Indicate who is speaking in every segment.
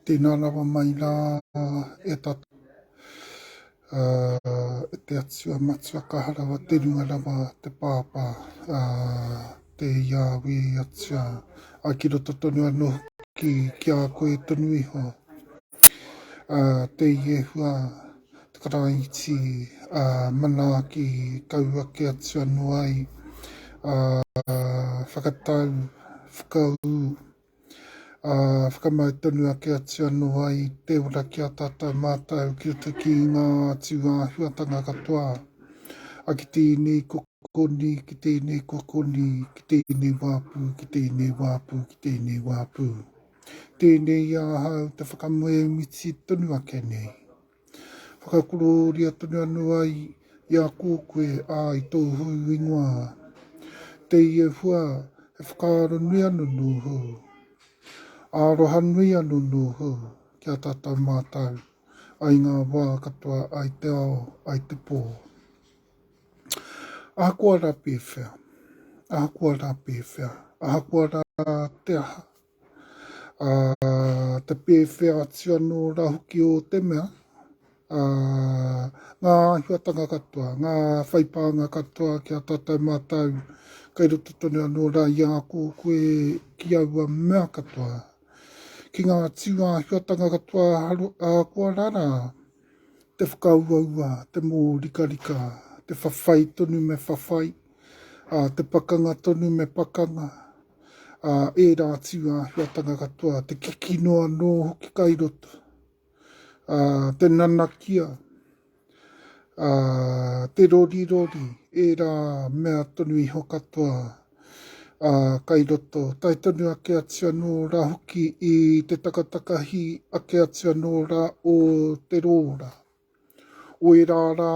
Speaker 1: Tēnā rawa mai la e tatu. E te atua matua kaharawa te runga rawa te pāpā. Te Iawe atua. A ki roto tonu anō ki a koe tonu iho. Te iehua te karaiti mana ki kaua ke atua no ai. Whakatau, whakau. Whakamau tonu ake atu anō ai te ora ki a tātou mātou ki roto ki ngā atu huatanga katoa. A ki tēnei kokoni, ki tēnei kokoni, ki tēnei wāpū, ki tēnei wāpū, ki tēnei wāpū. Tēnei ahau te whakamoe miti tonu ake nei. Whakakuroria tonu anō ai i a kōkoe i tō hui ingoa. Te iehua e whakaaro nui anu nō hou. Aroha nui anu nō hou ki a tātou mātou ai ngā wā katoa ai te ao, ai te pō. Ahakua rā pēwhia, ahakua rā pēwhia, ahakua rā te aha. Te pēwhia atu anō rā hoki o te mea. Ngā huatanga katoa, ngā whaipānga katoa ki a tātou mātou. Kei roto tonu anō rā i a kōkoe ki aua mea katoa. Ki ngā tua huatanga katoa kua rara, te whakauaua, te mō rika, te whawhai tonu me whawhai, te pakanga tonu me pakanga, e rā tua huatanga katoa, te kikinoa no hoki kai roto, te nanakia, te rori, e rā mea tonu iho katoa, kai roto, tai tonu ake atu anō rā hoki i te takatakahi ake atu anō rā o te rōra. O e rā rā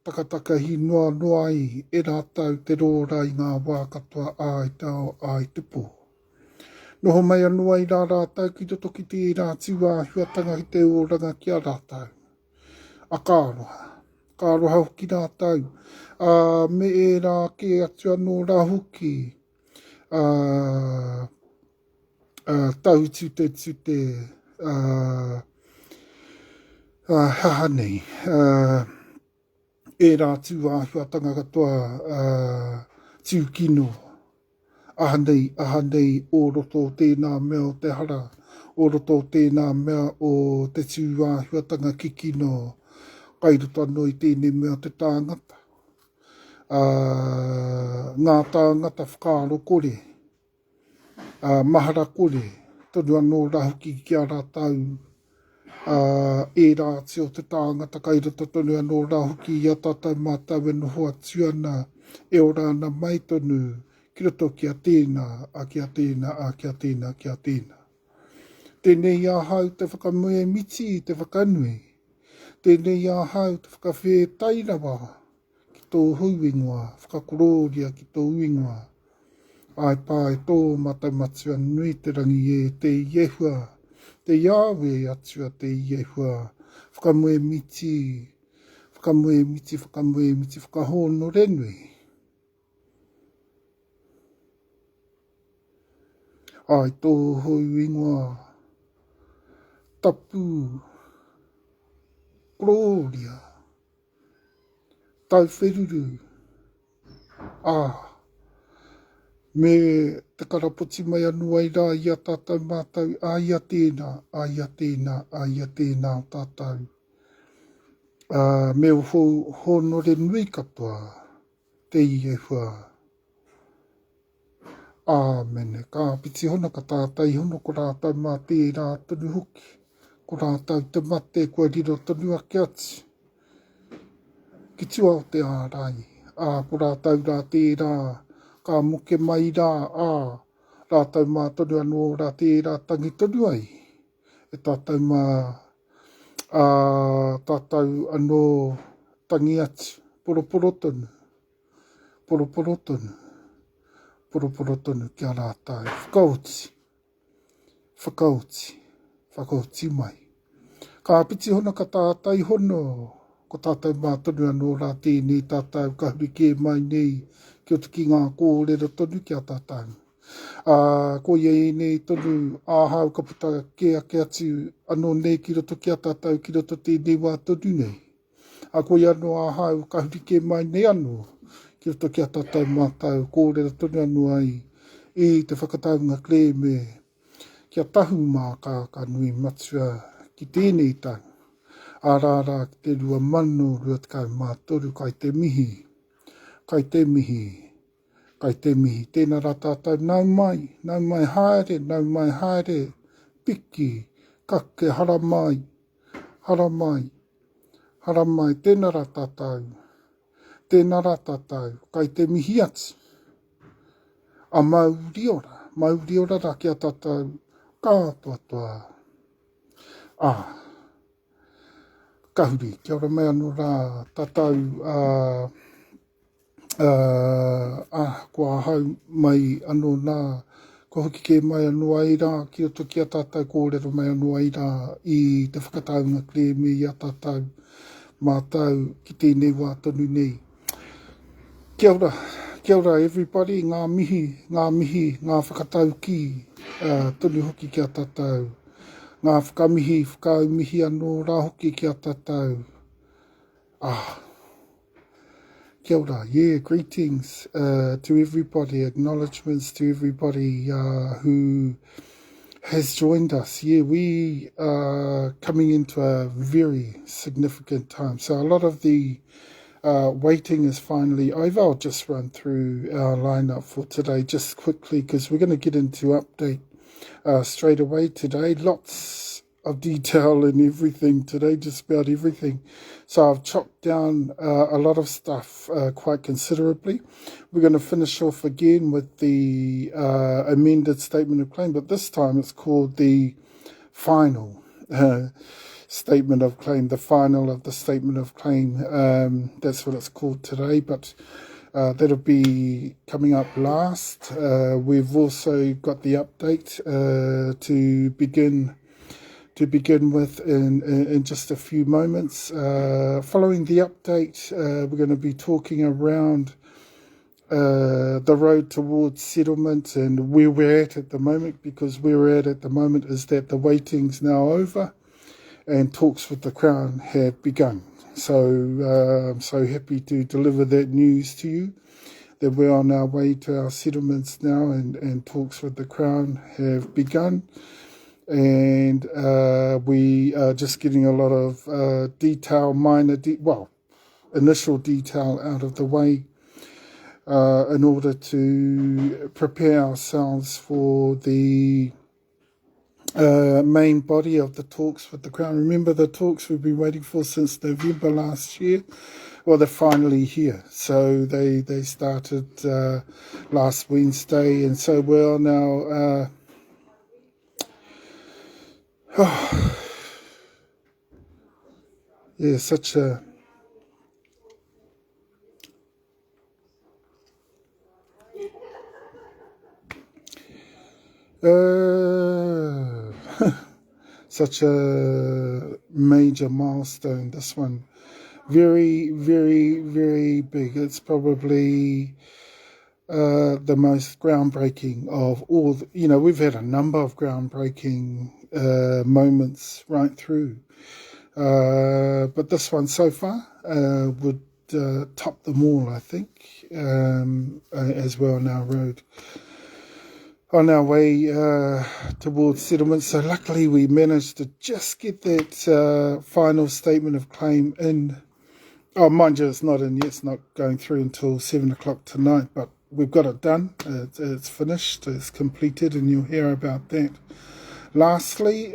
Speaker 1: takatakahi noa ai e rātau te rōra i ngā wā katoa ai te ao ai te pō. Noho mai anō ai rā rātau ki roto ki te rā tua huatanga ki te oranga ki a rātau. A kāroha hoki rātau. Me e rā ke atu anō rā hoki. Tute, haha nei. E rā tua huatanga katoa tūkino. Aha nei, o roto o tēnā mea o te hara. O roto o tēnā mea o te tua huatanga kikino. Kai roto anō i tēnei mea te tāngata. Ngā tāngata whakaaro kore, mahara kore, tonu anō rā hoki ki a rātau, e rā te o te tāngata kai roto tonu anō rā hoki i a tātou mātau e noho atu ana, e o rāna mai tonu, ki roto ki a tēnā, ki a tēnā, ki a tēnā, ki a tēnā. Tēnei ahau te whakamoe miti, te whakanui. Tēnei ahau te whakawhetai rawa. Tō huingoa, whakakuroria ki tō huingoa. Ai pāe tō matamatua nui te rangi e te iehua, te Iawe atua te iehua. Whakamoe miti, whakahono renui. Ai tō huingoa, tapu, kuroria. Tau wheruru, me te karapoti mai anu ai rā i a tātou mātou, ai a tēnā o tātou. Me o honore nui katoa, te iehua. Āmene, ka piti hona ka tātai hono ko rātau mā tērā tonu hoki, ko rātau te mate kua riro tonu ake atu. Ki tua o te ārai, ko rātau rā tērā, ka moke mai rā, rātau mā tonu anō rā tērā tangi tonu ai. E tātau mā, tātau anō tangi atu, poroporo tonu ki a rātau. Whakauti mai. Ka piti hona ka tātai hono, ko tātou mātonu anō rā tēnei tātou ka hurike mai nei ki o tuki ngā kōrero tonu ki a tātou. Ko ia nei tonu āhau ka puta ke atu anō nei ki roto ki a tātou ki roto tēnei wā tonu nei. Ko ia anō āhau ka hurike mai nei anō ki roto ki a tātou mātou kōrera tonu anō ai i te WhakataungaKereeme kia Tahumaakaakanuiimatua ki tēnei tāng. Ārā ki te 2,243 kai te mihi, kai te mihi, kai te mihi. Tēnā rā tātou nau mai haere, piki, kake, hara mai, tēnā rā tātou, kai te mihi atu. A mauri ora rā kia tātou, kātoa. Kahuri, kia ora mai anō rā tātou, kua ahau mai anō nā, ko hoki ke mai anō ai rā, ki roto ki a tātou kōrero mai anō ai rā, i te WhakataungaKereeme i a tātou mātou ki tēnei wā tonu nei. Kia ora everybody, ngā mihi, ngā whakatau ki, tonu hoki ki a tātou. Ngā whakamihi, whakaumihi anō rā hoki ki a tātou. Kia ora, greetings to everybody, acknowledgements to everybody who has joined us. We are coming into a very significant time. So a lot of the waiting is finally over. I'll just run through our lineup for today just quickly because we're going to get into update straight away today. Lots of detail in everything today, just about everything. So I've chopped down a lot of stuff quite considerably. We're going to finish off again with the amended statement of claim, but this time it's called the final statement of claim, the final of the statement of claim. That's what it's called today, but that'll be coming up last. We've also got the update to begin with in just a few moments. Following the update, we're going to be talking around the road towards settlement and where we're at the moment, because where we're at the moment is that the waiting's now over and talks with the Crown have begun. So I'm so happy to deliver that news to you, that we're on our way to our settlements now and talks with the Crown have begun. And we are just getting a lot of initial detail out of the way in order to prepare ourselves for the main body of the talks with the Crown. Remember, the talks we've been waiting for since November last year? Well, they're finally here. So they started last Wednesday, and so we're now... such a... such a major milestone, this one. Very, very, very big. It's probably the most groundbreaking of all. We've had a number of groundbreaking moments right through. But this one so far would top them all, I think, as we're on our road. On our way towards settlement. So luckily we managed to just get that final statement of claim in. Oh, mind you, it's not in yet. It's not going through until 7 o'clock tonight, but we've got it done. It's finished. It's completed, and you'll hear about that. Lastly,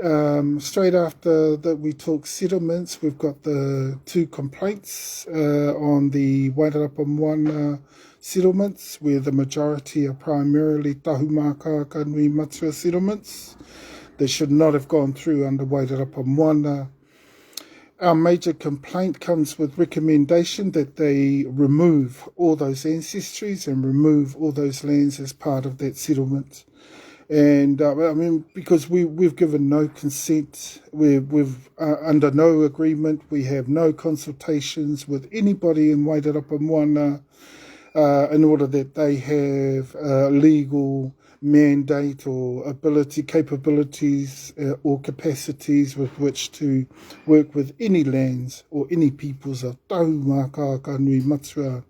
Speaker 1: straight after that we talk settlements, we've got the 2 complaints on the Whakatapu settlements, where the majority are primarily Tahumaakaakanuiimatua settlements. They should not have gone through under Whakatapu. Our major complaint comes with recommendation that they remove all those ancestries and remove all those lands as part of that settlement. And because we've given no consent, we've under no agreement, we have no consultations with anybody in Whakatapu in order that they have legal mandate or capabilities or capacities with which to work with any lands or any peoples of Tahumaakaakanuiimatua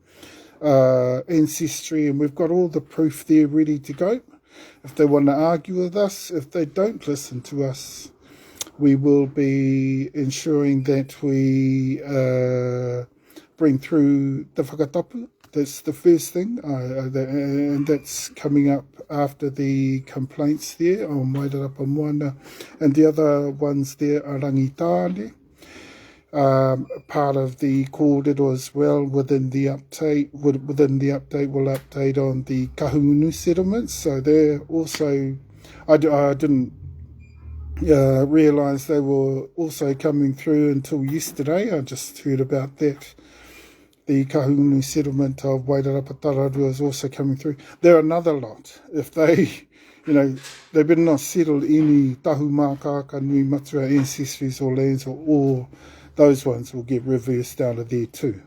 Speaker 1: ancestry, and we've got all the proof there ready to go. If they want to argue with us, if they don't listen to us, we will be ensuring that we bring through the Whakatapu. That's the first thing, and that's coming up after the complaints there on Whakatapu, and the other ones there are Rangitaane. Part of the kōrero as well within the update. Within the update, we'll update on the Kahungunu settlements. So they're also, I didn't realise they were also coming through until yesterday. I just heard about that. The Kahungunu settlement of Wairarapa is also coming through. They're another lot. If they, they better not settle any Tahumaakaakanuiimatua ancestries or lands, or those ones will get reversed out of there too.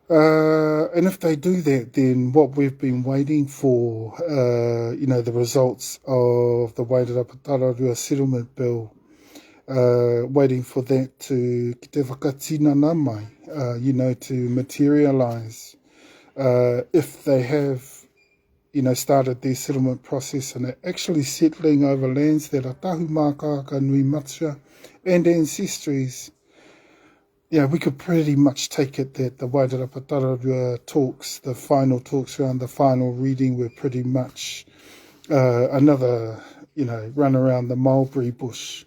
Speaker 1: And if they do that, then what we've been waiting for, the results of the Wairarapa settlement bill, waiting for that to te whakatinana mai, to materialise. If they have, started their settlement process and are actually settling over lands that are Tahumaakaakanuiimatua and ancestries, we could pretty much take it that the Wairarapa talks, the final talks around the final reading, were pretty much another, run around the mulberry bush.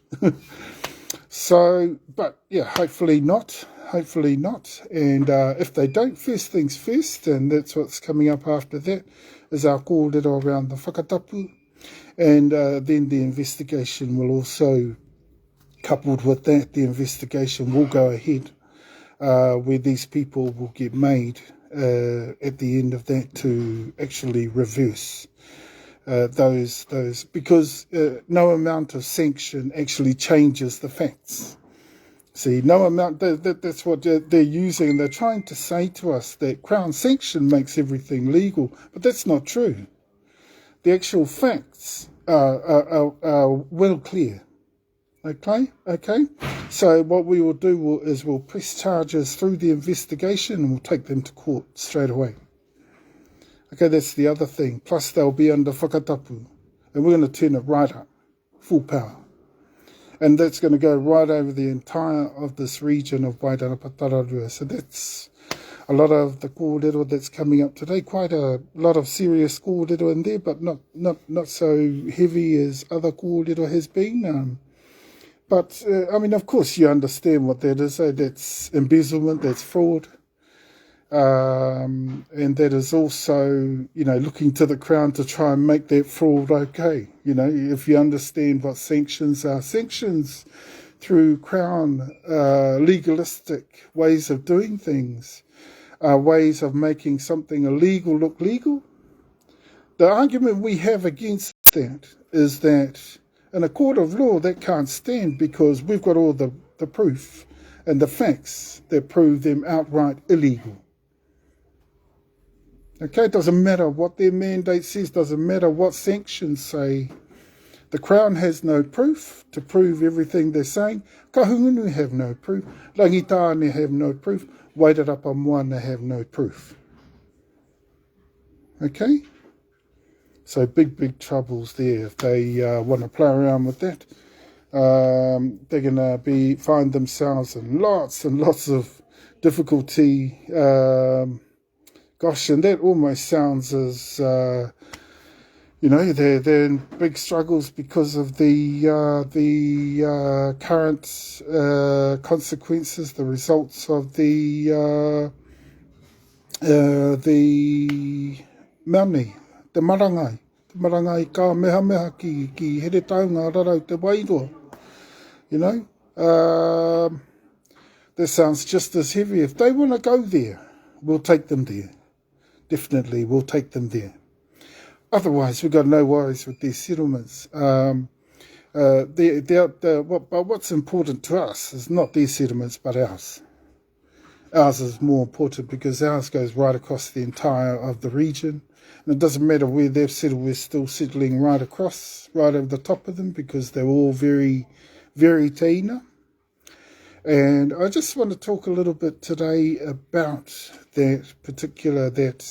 Speaker 1: So, but hopefully not. And if they don't, first things first, and that's what's coming up after that, is our kōrero around the Whakatapu. And then the investigation will also, coupled with that, the investigation will go ahead, where these people will get made at the end of that to actually reverse those, because no amount of sanction actually changes the facts. See, no amount, that's what they're using. They're trying to say to us that Crown sanction makes everything legal, but that's not true. The actual facts are well clear. Okay. So what we will do is we'll press charges through the investigation and we'll take them to court straight away. Okay, that's the other thing. Plus they'll be under Whakatapu, and we're going to turn it right up, full power. And that's going to go right over the entire of this region of Wairarapa. So that's a lot of the kōrero that's coming up today. Quite a lot of serious kōrero in there, but not so heavy as other kōrero has been. But of course, you understand what that is. That's embezzlement, that's fraud. And that is also, looking to the Crown to try and make that fraud okay. If you understand what sanctions are, sanctions through Crown legalistic ways of doing things are ways of making something illegal look legal. The argument we have against that is that in a court of law that can't stand, because we've got all the proof and the facts that prove them outright illegal. Okay, it doesn't matter what their mandate says, doesn't matter what sanctions say. The Crown has no proof to prove everything they're saying. Kahungunu have no proof. Rangitaane have no proof. Wairarapa have no proof. Okay? So big troubles there if they want to play around with that. They're going to find themselves in lots and lots of difficulty. Gosh, and that almost sounds as, they're in big struggles because of the current consequences, the results of the maunei, the marangai ka meha ki here taunga rarau te wairua. That sounds just as heavy. If they want to go there, we'll take them there. Definitely, we'll take them there. Otherwise, we've got no worries with these settlements. But what's important to us is not these settlements, but ours. Ours is more important because ours goes right across the entire of the region. And it doesn't matter where they've settled, we're still settling right across, right over the top of them, because they're all very, very teina. And I just want to talk a little bit today about that particular, that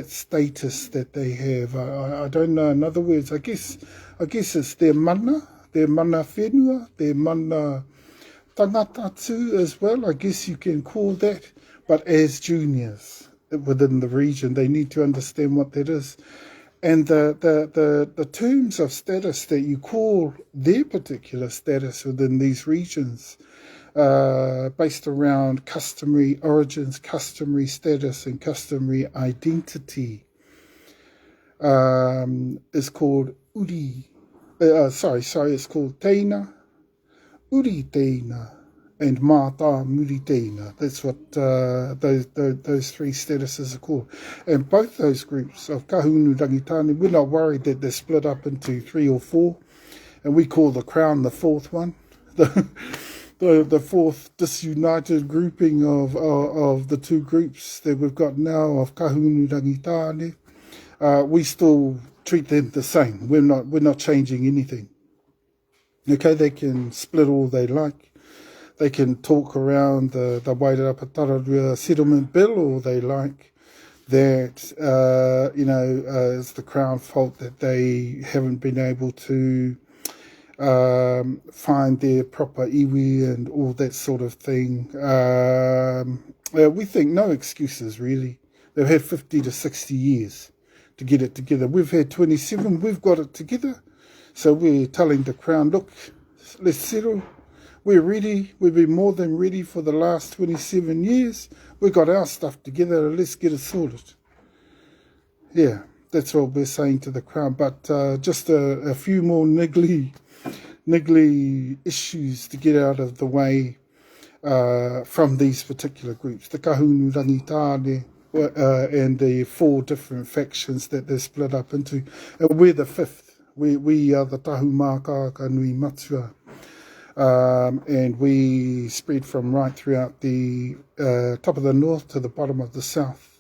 Speaker 1: status that they have. I don't know, in other words, I guess it's their mana whenua, their mana tangata too as well, I guess you can call that. But as juniors within the region, they need to understand what that is. And the terms of status that you call their particular status within these regions, based around customary origins, customary status, and customary identity, is called uri. It's called teina, uri teina, and mata muri teina. That's what those three statuses are called. And both those groups of Kahungunu, Rangitaane, we're not worried that they're split up into 3 or 4, and we call the Crown the fourth one. The fourth disunited grouping of the two groups that we've got now of Kahungunu Rangitaane, we still treat them the same. We're not changing anything. Okay, they can split all they like. They can talk around the Wairarapa settlement bill all they like. That it's the Crown's fault that they haven't been able to find their proper iwi and all that sort of thing. We think no excuses, really. They've had 50 to 60 years to get it together. We've had 27, we've got it together. So we're telling the Crown, look, let's settle. We're ready. We've been more than ready for the last 27 years. We've got our stuff together. Let's get it sorted. Yeah, that's what we're saying to the Crown. But just a few more niggly issues to get out of the way from these particular groups. The Kahungunu Rangitaane and the 4 different factions that they're split up into. And we're the 5th. We are the Tahumaakaakanuiimatua. And we spread from right throughout the top of the north to the bottom of the south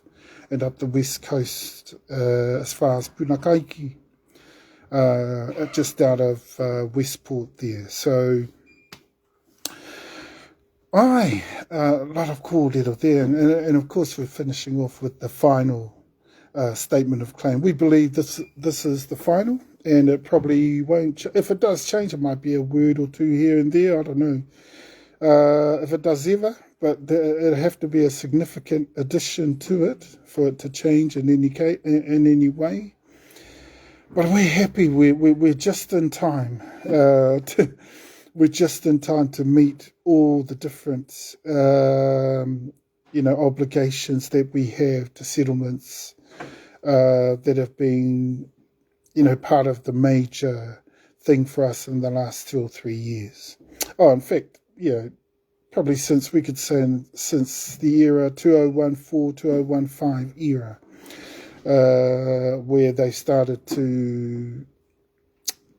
Speaker 1: and up the west coast as far as Punakaiki. Just out of Westport there. So, a lot of kōrero there. And of course we're finishing off with the final statement of claim. We believe this is the final, and it probably won't, if it does change, it might be a word or two here and there, I don't know. If it does ever, but it'll have to be a significant addition to it for it to change in any way. But we're happy. We're just in time. We're just in time to meet all the different, obligations that we have to settlements that have been, part of the major thing for us in the last 2 or 3 years. Oh, in fact, probably since the era 2014-2015 era. Where they started to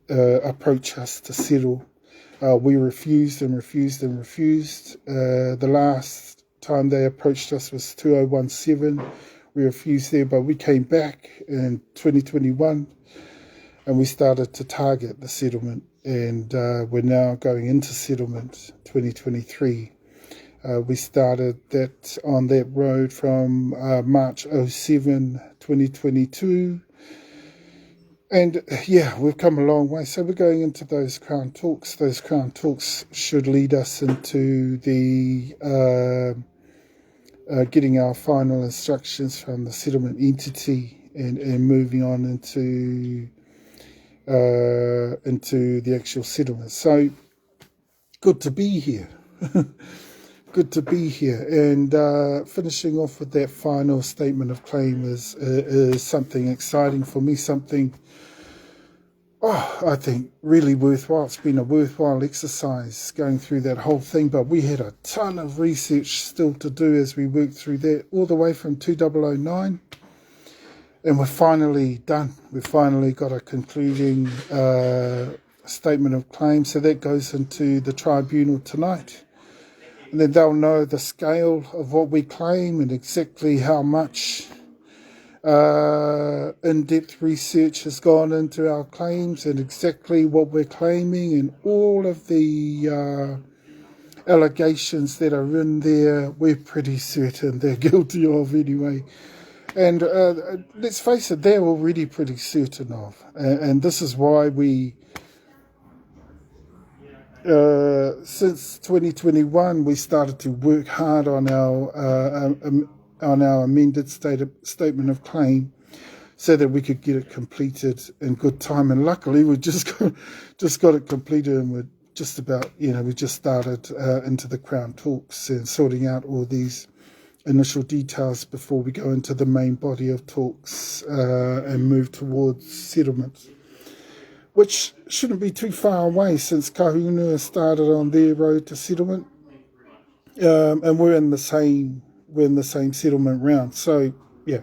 Speaker 1: approach us to settle. We refused and refused and refused. The last time they approached us was 2017. We refused there, but we came back in 2021 and we started to target the settlement. And we're now going into settlement 2023. We started that on that road from March 07, 2022. And we've come a long way. So we're going into those Crown talks. Those Crown talks should lead us into the getting our final instructions from the settlement entity and moving on into the actual settlement. So good to be here. Good to be here, and finishing off with that final statement of claim is something exciting for me, something, I think really worthwhile. It's been a worthwhile exercise going through that whole thing, but we had a ton of research still to do as we worked through that, all the way from 2009, and we're finally done. We've finally got a concluding statement of claim, so that goes into the tribunal tonight. And then they'll know the scale of what we claim and exactly how much in-depth research has gone into our claims and exactly what we're claiming and all of the allegations that are in there, we're pretty certain they're guilty of anyway. And let's face it, they're already pretty certain of. And this is why we, since 2021, we started to work hard on our amended statement of claim so that we could get it completed in good time. And luckily, we just got it completed, and we're just about, we just started into the Crown talks and sorting out all these initial details before we go into the main body of talks and move towards settlement, which shouldn't be too far away since Kahungunu has started on their road to settlement, and we're in the same settlement round. So yeah,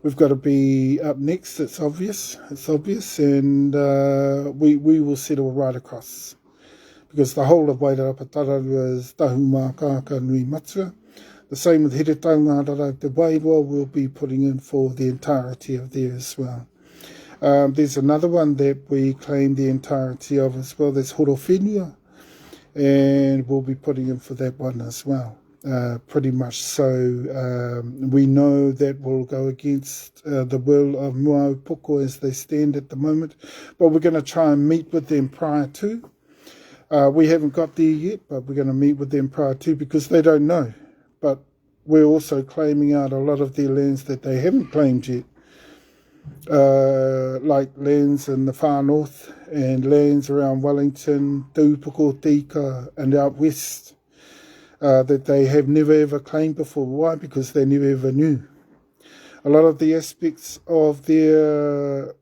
Speaker 1: we've got to be up next. It's obvious, and we will settle right across, because the whole of Wairarapatararu is Tahumaakaakanuiimatua. The same with Here Taunaha we'll be putting in for the entirety of there as well. There's another one that we claim the entirety of as well. There's Horowhenua, and we'll be putting in for that one as well. Pretty much so. We know that will go against the will of Moaupoko as they stand at the moment, but we're going to try and meet with them prior to. We haven't got there yet, but we're going to meet with them prior to, because they don't know. But we're also claiming out a lot of their lands that they haven't claimed yet, like lands in the far north and lands around Wellington, Tupuna.Amuamu.K and out west, that they have never ever claimed before. Why? Because they never ever knew. A lot of the aspects of their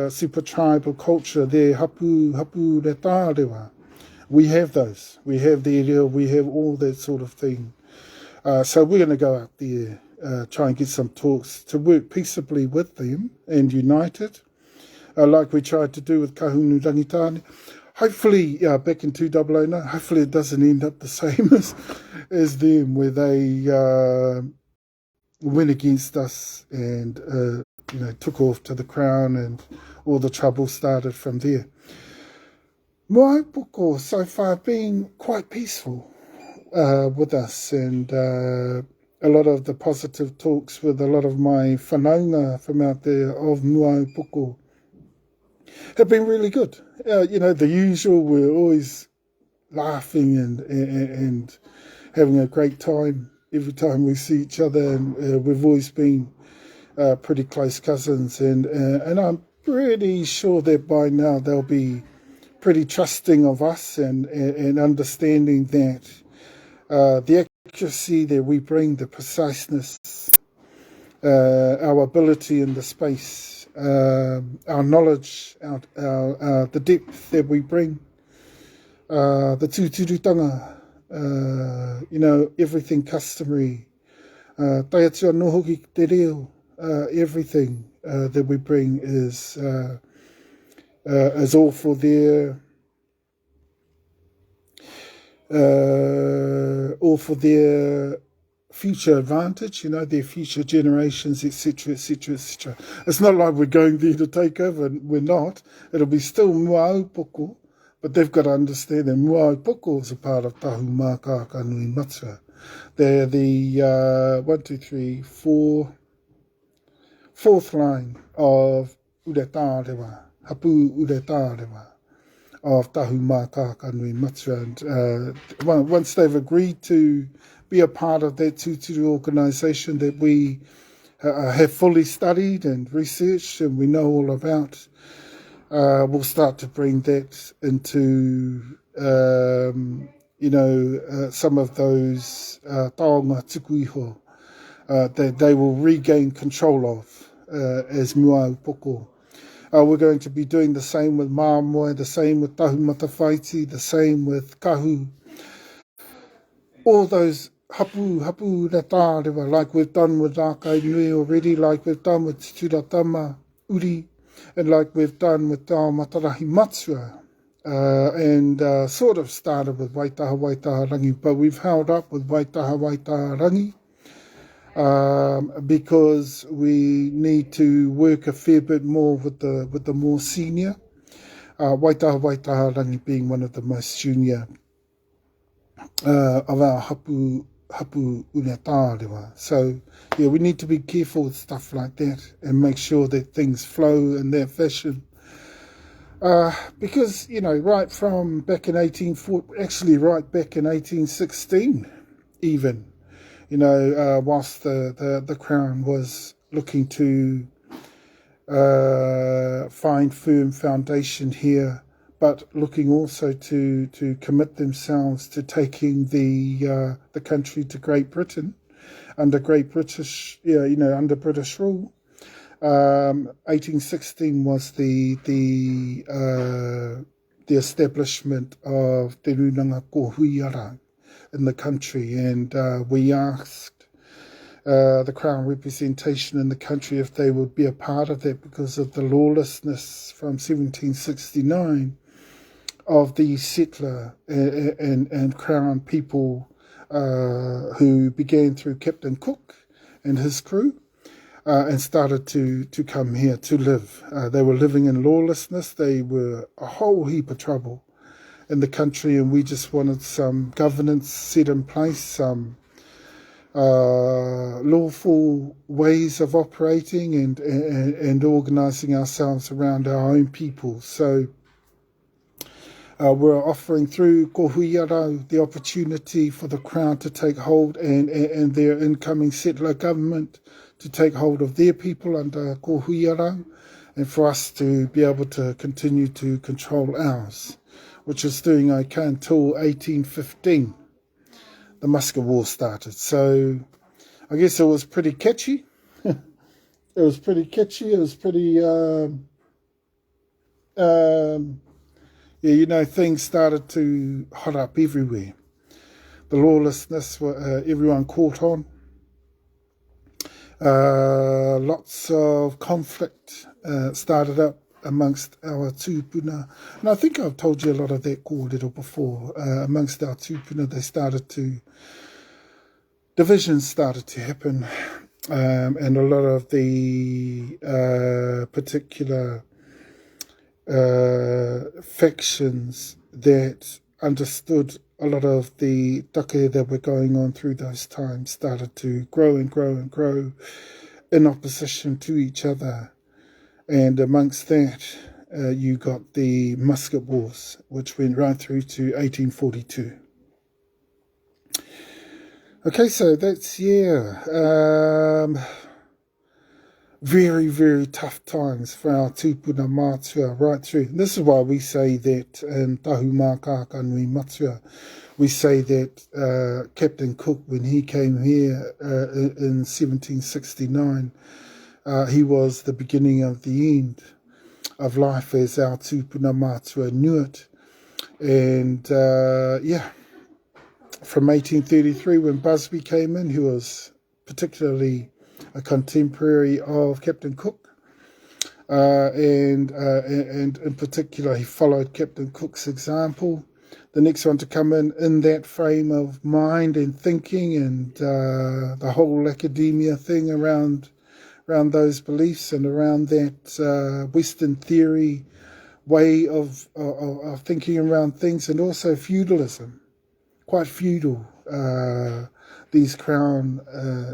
Speaker 1: super tribal culture, their Hapu retarewa, we have those. We have the area, we have all that sort of thing. So we're going to go out there, try and get some talks to work peaceably with them and united, like we tried to do with Kahungunu Rangitaane. Hopefully, back in 2009, hopefully it doesn't end up the same as them, where they went against us and took off to the Crown, and all the trouble started from there. Moaupoko so far been quite peaceful with us, and a lot of the positive talks with a lot of my whanaunga from out there of Moaupoko have been really good. The usual, we're always laughing and having a great time every time we see each other, and we've always been pretty close cousins, and I'm pretty sure that by now they'll be pretty trusting of us and understanding that the accuracy that we bring, the preciseness, our ability in the space, our knowledge, the depth that we bring, the tūturutanga, everything customary, taiatua no hoki te reo, everything that we bring is all for their future advantage, their future generations, etc., etc., etc. It's not like we're going there to take over. We're not. It'll be still Moaupoko, but they've got to understand that Moaupoko is a part of Tahumaakaakanuiimatua. They're the 4th line of Uretarewa, Hapu Uretarewa, of Tahumaakaakanuiimatua. And once they've agreed to be a part of that Tutura organisation that we have fully studied and researched and we know all about, we'll start to bring that into, some of those taonga tukuiho that they will regain control of as Moaupoko. We're going to be doing the same with Māmoe, the same with Tahumatawhaiti, the same with Kahu. All those hapu retarewa, like we've done with Rākai Nui already, like we've done with Tutura Uri, and like we've done with Tahumaakaakanuiimatua, and sort of started with Waitaha but we've held up with Waitaha because we need to work a fair bit more with the more senior. Waitaha being one of the most junior of our Hapu Unatārewa. So, yeah, we need to be careful with stuff like that and make sure that things flow in that fashion. Because, you know, right from back in right back in 1816 even, you know, whilst the Crown was looking to find firm foundation here, but looking also to commit themselves to taking the country to Great Britain under British rule. 1816 was the establishment of Te Runanga Kohuiara in the country, and we asked the Crown representation in the country if they would be a part of that because of the lawlessness from 1769 of the settler and Crown people who began through Captain Cook and his crew and started to come here to live. They were living in lawlessness. They were a whole heap of trouble in the country, and we just wanted some governance set in place, some lawful ways of operating and organising ourselves around our own people. So we're offering through Kohuiara the opportunity for the Crown to take hold and their incoming settler government to take hold of their people under Kohuiara, and for us to be able to continue to control ours, which was doing okay until 1815. The Muscat War started. So I guess it was pretty catchy. It was pretty, you know, things started to hot up everywhere. The lawlessness, everyone caught on. Lots of conflict started up amongst our tupuna. And I think I've told you a lot of that kōrero before. Amongst our tupuna, divisions started to happen. And a lot of the particular factions that understood a lot of the take that were going on through those times started to grow and grow and grow in opposition to each other. And amongst that, you got the Muscat Wars, which went right through to 1842. Okay, so that's, very, very tough times for our tupuna mātua right through. And this is why we say that in Tahumaakaakanuiimatua, we say that Captain Cook, when he came here in 1769, he was the beginning of the end of life as our tupuna mātua knew it. And, from 1833, when Busby came in, who was particularly a contemporary of Captain Cook, and in particular he followed Captain Cook's example. The next one to come in that frame of mind and thinking, and the whole academia thing around those beliefs and around that Western theory way of thinking around things, and also feudalism, quite feudal. These Crown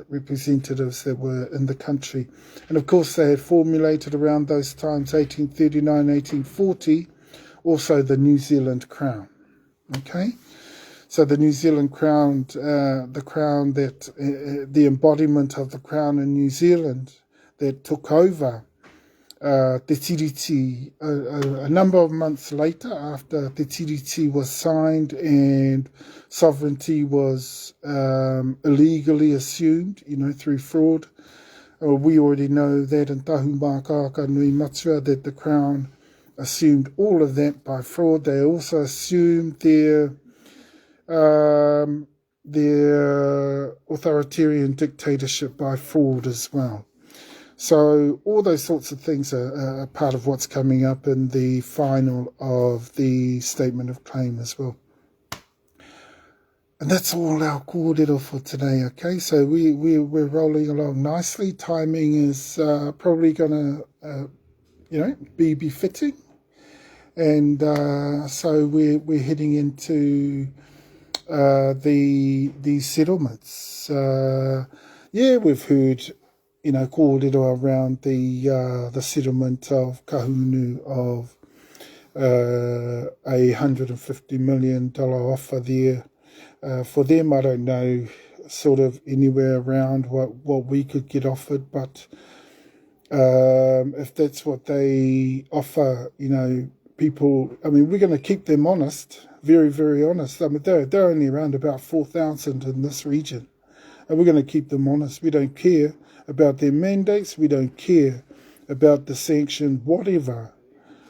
Speaker 1: representatives that were in the country. And of course they had formulated around those times, 1839, 1840, also the New Zealand Crown. Okay? So the New Zealand Crown, the Crown that, the embodiment of the Crown in New Zealand that took over Te Tiriti a number of months later, after Te Tiriti was signed and sovereignty was illegally assumed, through fraud. We already know that in Tahumaakaakanuiimatua that the Crown assumed all of that by fraud. They also assumed their authoritarian dictatorship by fraud as well. So all those sorts of things are part of what's coming up in the final of the statement of claim as well. And that's all our kōrero for today, okay? So we're rolling along nicely. Timing is probably going to, be befitting. And so we're heading into the settlements. We've heard, kōrero around the settlement of Kahungunu of $150 million offer there. For them, I don't know sort of anywhere around what we could get offered, but if that's what they offer, people, we're going to keep them honest, very, very honest. They're only around about 4,000 in this region, and we're going to keep them honest. We don't care about their mandates. We don't care about the sanction, whatever.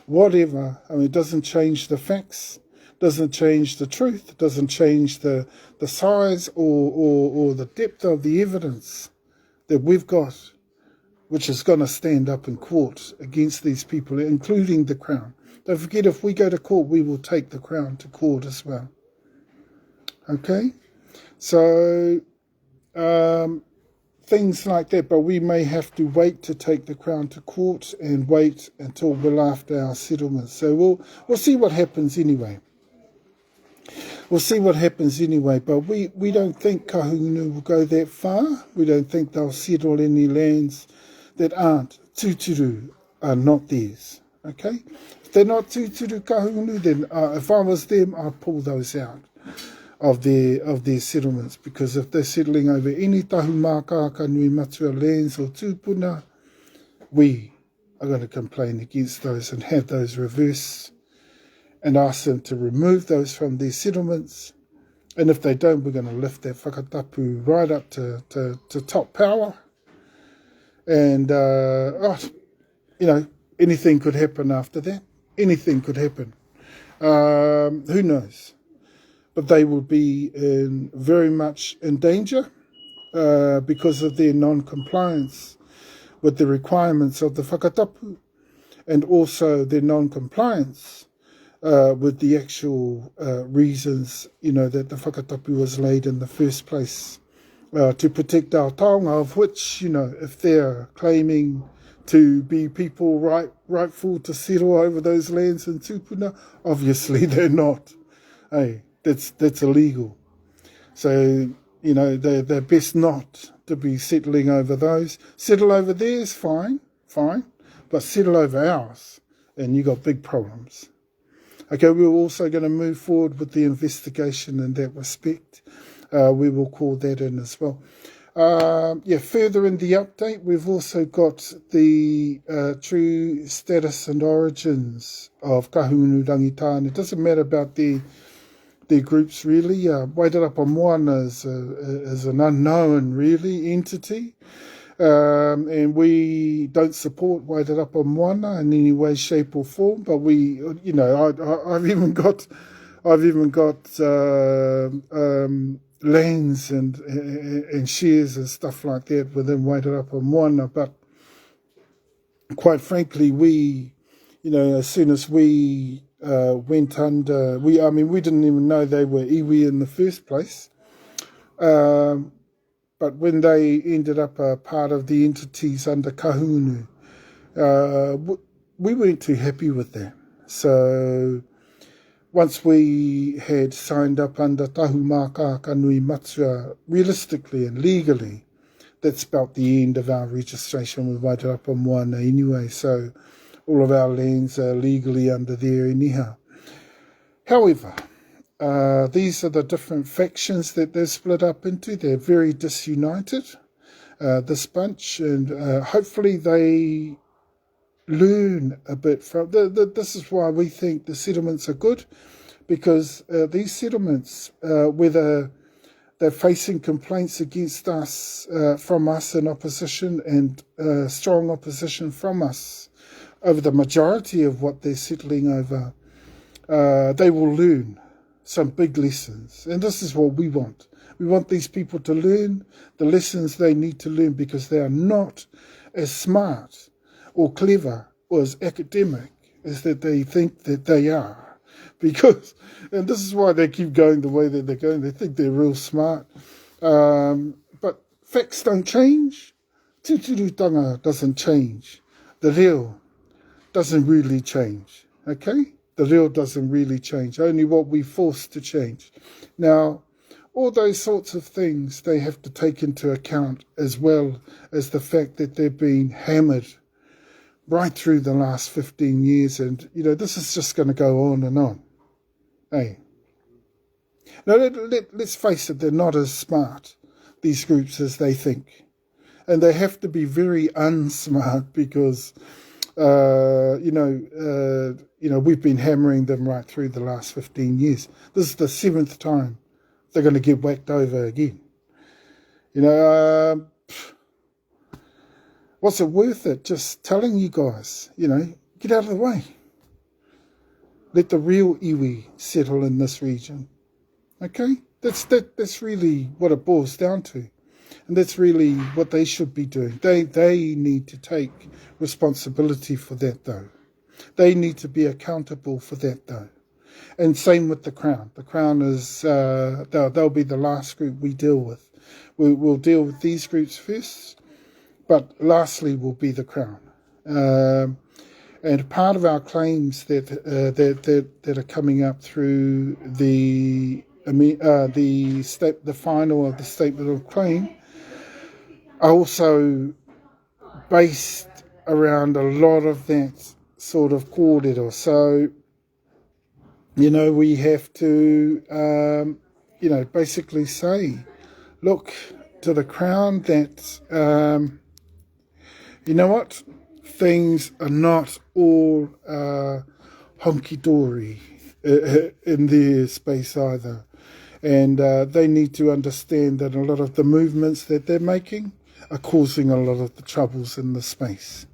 Speaker 1: It doesn't change the facts, doesn't change the truth, doesn't change the size or the depth of the evidence that we've got, which is going to stand up in court against these people, including the Crown. Don't forget, if we go to court, we will take the Crown to court as well. Okay? So, things like that, but we may have to wait to take the Crown to court and wait until we're after our settlements. So we'll see what happens anyway. We'll see what happens anyway, but we don't think Kahungunu will go that far. We don't think they'll settle any lands that aren't Tuturu, are not theirs. Okay? If they're not Tuturu Kahungunu, then if I was them, I'd pull those out of their settlements, because if they're settling over any Tahumaakaakanuiimatua lands or Tupuna, we are going to complain against those and have those reversed and ask them to remove those from their settlements. And if they don't, we're going to lift that Whakatapu right up to top power. And, anything could happen after that. Anything could happen. Who knows? But they will be very much in danger because of their non-compliance with the requirements of the Whakatapu, and also their non-compliance with the actual reasons, that the Whakatapu was laid in the first place, to protect our taonga, of which, if they're claiming to be people rightful to settle over those lands in Tupuna, obviously they're not. Hey, that's illegal. So, they're best not to be settling over those. Settle over theirs, fine, but settle over ours, and you got big problems. Okay, we're also going to move forward with the investigation in that respect. We will call that in as well. Further in the update, we've also got the true status and origins of Kahungunu Rangitaane. It doesn't matter about their groups, really. Whakatapu is an unknown, really, entity. And we don't support Whakatapu in any way, shape or form, but we, I've even got lands and shares and stuff like that within Whakatapu, but quite frankly, we, as soon as we went under, we didn't even know they were iwi in the first place. But when they ended up a part of the entities under Kahungunu, we weren't too happy with that. So once we had signed up under Tahumaakaakanuiimatua, realistically and legally, that's about the end of our registration with Whakatapu anyway. So all of our lands are legally under there anyhow. However, these are the different factions that they're split up into. They're very disunited, this bunch, and hopefully they learn a bit from... This is why we think the settlements are good, because these settlements, whether they're facing complaints against us, from us in opposition, and strong opposition from us over the majority of what they're settling over, they will learn some big lessons. And this is what we want. We want these people to learn the lessons they need to learn, because they are not as smart or clever or as academic as that they think that they are. Because, and this is why they keep going the way that they're going, they think they're real smart. But facts don't change. Tuturutanga doesn't change. The real doesn't really change, okay? The real doesn't really change, only what we force to change. Now, all those sorts of things they have to take into account, as well as the fact that they've been hammered right through the last 15 years, and, you know, this is just going to go on and on. Hey. Now, let's face it, they're not as smart, these groups, as they think. And they have to be very unsmart because, you know, we've been hammering them right through the last 15 years. This is the 7th time they're going to get whacked over again. You know, what's it worth it? Just telling you guys, you know, get out of the way. Let the real iwi settle in this region. Okay? That's really what it boils down to. And that's really what they should be doing. They need to take responsibility for that, though. They need to be accountable for that, though. And same with the Crown. The Crown is, they'll be the last group we deal with. We'll deal with these groups first, but lastly will be the Crown. And part of our claims that are coming up through the final of the statement of claim are also based around a lot of that sort of kōrero. So, you know, we have to, you know, basically say, look to the Crown that, you know what, things are not all honky-dory in their space either. And they need to understand that a lot of the movements that they're making are causing a lot of the troubles in the space.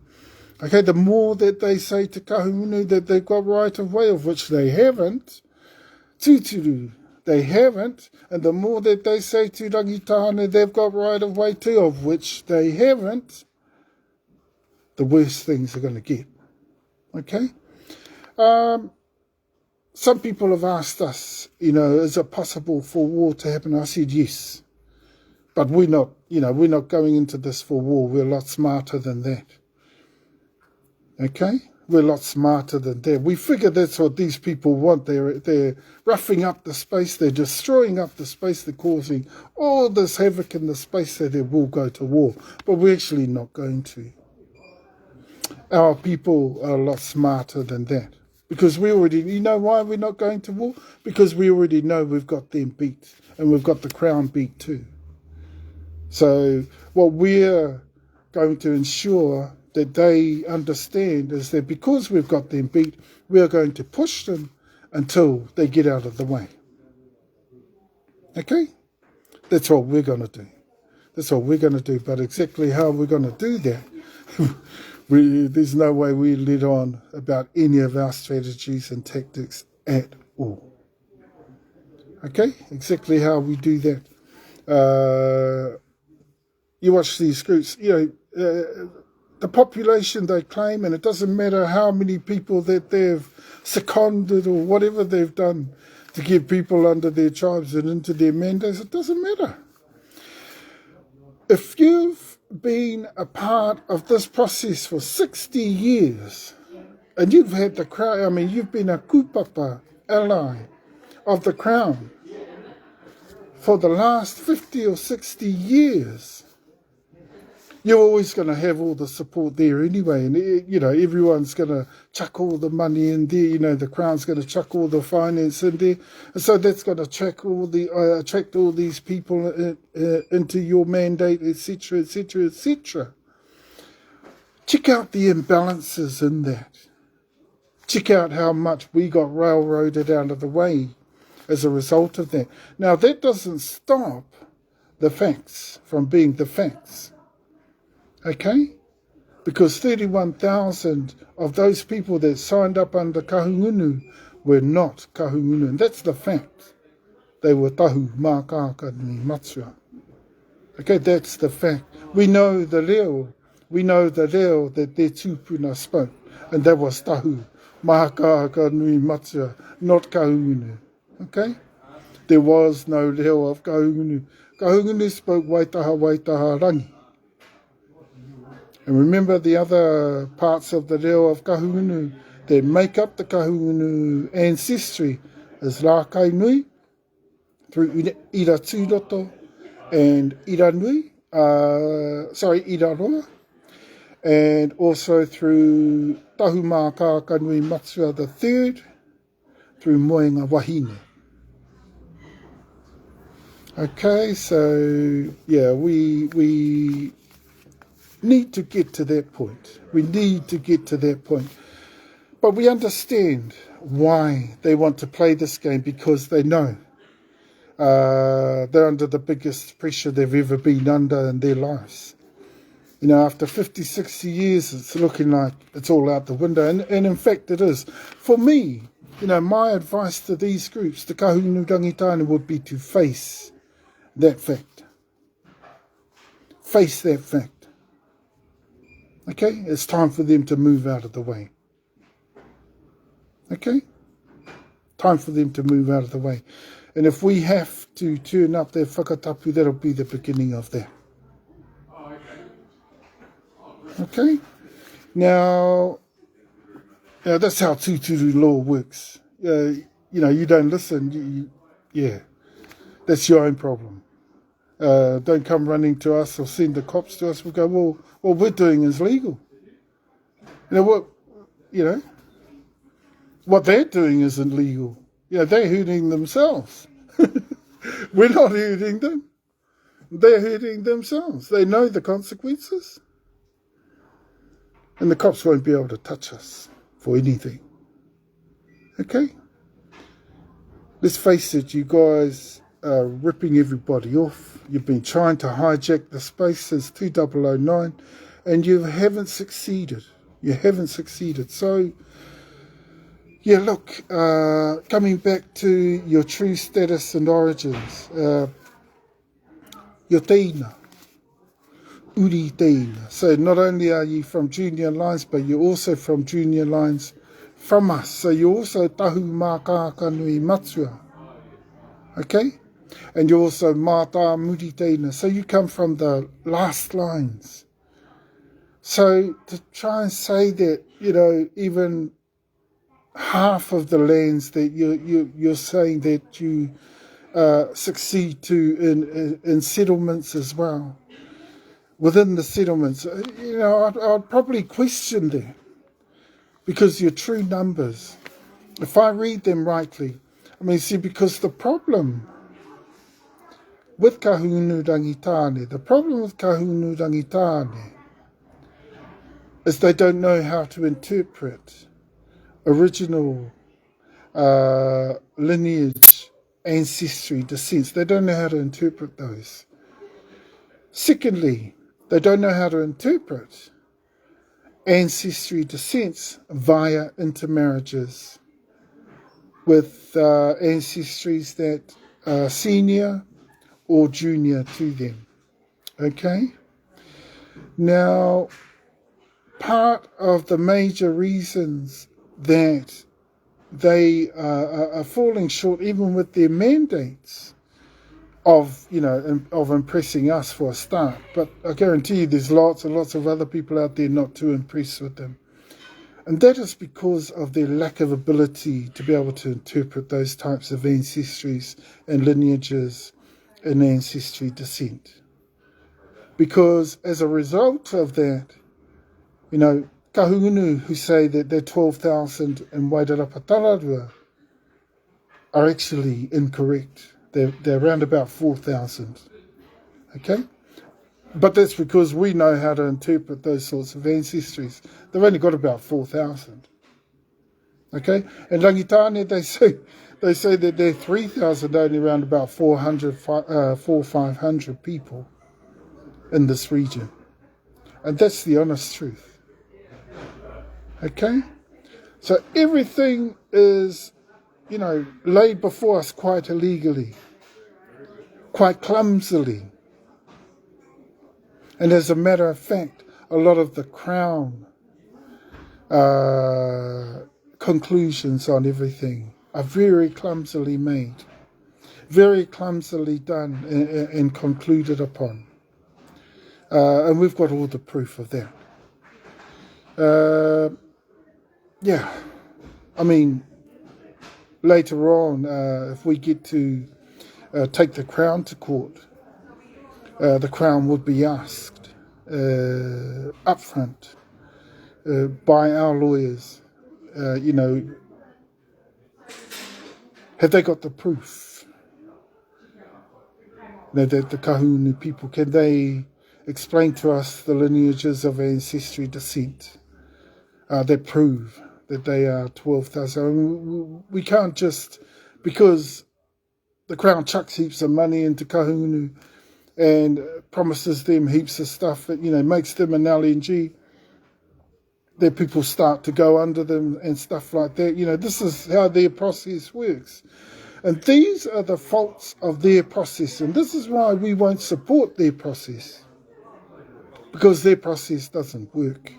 Speaker 1: Okay, the more that they say to Kahungunu that they've got right of way, of which they haven't, Tuturu, they haven't, and the more that they say to Rangitaane they've got right of way too, of which they haven't, the worse things are going to get. Okay? Some people have asked us, you know, is it possible for war to happen? I said yes. But we're not, you know, we're not going into this for war. We're a lot smarter than that. Okay? We're a lot smarter than that. We figure that's what these people want. They're roughing up the space. They're destroying up the space. They're causing all this havoc in the space that they will go to war. But we're actually not going to. Our people are a lot smarter than that. Because we already, you know why we're not going to war? Because we already know we've got them beat. And we've got the Crown beat too. So what we're going to ensure that they understand is that because we've got them beat, we are going to push them until they get out of the way. Okay? That's what we're going to do. That's what we're going to do. But exactly how we're going to do that, there's no way we let on about any of our strategies and tactics at all. Okay? Exactly how we do that. You watch these groups, you know, the population they claim, and it doesn't matter how many people that they've seconded or whatever they've done to get people under their tribes and into their mandates, it doesn't matter. If you've been a part of this process for 60 years, and you've had the Crown, I mean, you've been a kupapa ally of the Crown for the last 50 or 60 years, you're always going to have all the support there anyway. And, you know, everyone's going to chuck all the money in there. You know, the Crown's going to chuck all the finance in there. And so that's going to attract all these people into your mandate, etc., etc., etc. Check out the imbalances in that. Check out how much we got railroaded out of the way as a result of that. Now, that doesn't stop the facts from being the facts. Okay? Because 31,000 of those people that signed up under Kahungunu were not Kahungunu. And that's the fact. They were Tahumaakaakanuiimatua. Okay, that's the fact. We know the reo we know the reo that their tupuna spoke, and that was Tahumaakaakanuiimatua, not Kahungunu. Okay? There was no reo of Kahungunu. Kahungunu spoke waitaha rangi. And remember the other parts of the reo of Kahungunu that make up the Kahungunu ancestry is Rākai Nui, through Ira Tūroto and Ira Nui, Ira Roa, and also through Tahumaakaakanuiimatua the third, through Moenga Wahine. Okay, so yeah, we need to get to that point. We need to get to that point. But we understand why they want to play this game, because they know they're under the biggest pressure they've ever been under in their lives. You know, after 50, 60 years, it's looking like it's all out the window. And in fact, it is. For me, you know, my advice to these groups, the Kahungunu Rangitaane, would be to face that fact. Face that fact. Okay? It's time for them to move out of the way. Okay? Time for them to move out of the way. And if we have to turn up their whakatapu, that'll be the beginning of that. Okay? Now that's how Tutura law works. You know, you don't listen, that's your own problem. Don't come running to us or send the cops to us. We'll go, well, what we're doing is legal. What they're doing isn't legal. They're hurting themselves. We're not hurting them. They're hurting themselves. They know the consequences. And the cops won't be able to touch us for anything. Okay? Let's face it, you guys are ripping everybody off. You've been trying to hijack the space since 2009, and you haven't succeeded. You haven't succeeded. So, yeah, look, coming back to your true status and origins, your teina, uri teina. So not only are you from junior lines, but you're also from junior lines from us. So you're also Tahumaakaakanuiimatua. Okay? And you're also mata muri teina. So you come from the last lines. So to try and say that, even half of the lands that you're saying that you succeed to in settlements as well, within the settlements, I'd probably question that, because your true numbers, if I read them rightly, because the problem with Kahungunu Rangitaane, is they don't know how to interpret original lineage, ancestry, descents. They don't know how to interpret those. Secondly, they don't know how to interpret ancestry descents via intermarriages with ancestries that are senior or junior to them. Okay? Now, part of the major reasons that they are falling short, even with their mandates, of impressing us for a start. But I guarantee you there's lots and lots of other people out there not too impressed with them. And that is because of their lack of ability to be able to interpret those types of ancestries and lineages and ancestry descent. Because as a result of that, Kahungunu who say that they're 12,000 in Wairarapa are actually incorrect. They're around about 4,000. Okay? But that's because we know how to interpret those sorts of ancestries. They've only got about 4,000. Okay? And Rangitaane, they say that they're 3,000, only around about 500 people in this region. And that's the honest truth. Okay? So everything is, laid before us quite illegally, quite clumsily. And as a matter of fact, a lot of the Crown conclusions on everything are very clumsily made, very clumsily done and concluded upon. And we've got all the proof of that. Yeah, I mean, later on, if we get to take the Crown to court, the Crown would be asked upfront by our lawyers, have they got the proof? That the Kahungunu people, can they explain to us the lineages of ancestry descent that prove that they are 12,000? We can't just, because the Crown chucks heaps of money into Kahungunu and promises them heaps of stuff that, makes them an LNG, their people start to go under them and stuff like that. This is how their process works. And these are the faults of their process. And this is why we won't support their process, because their process doesn't work.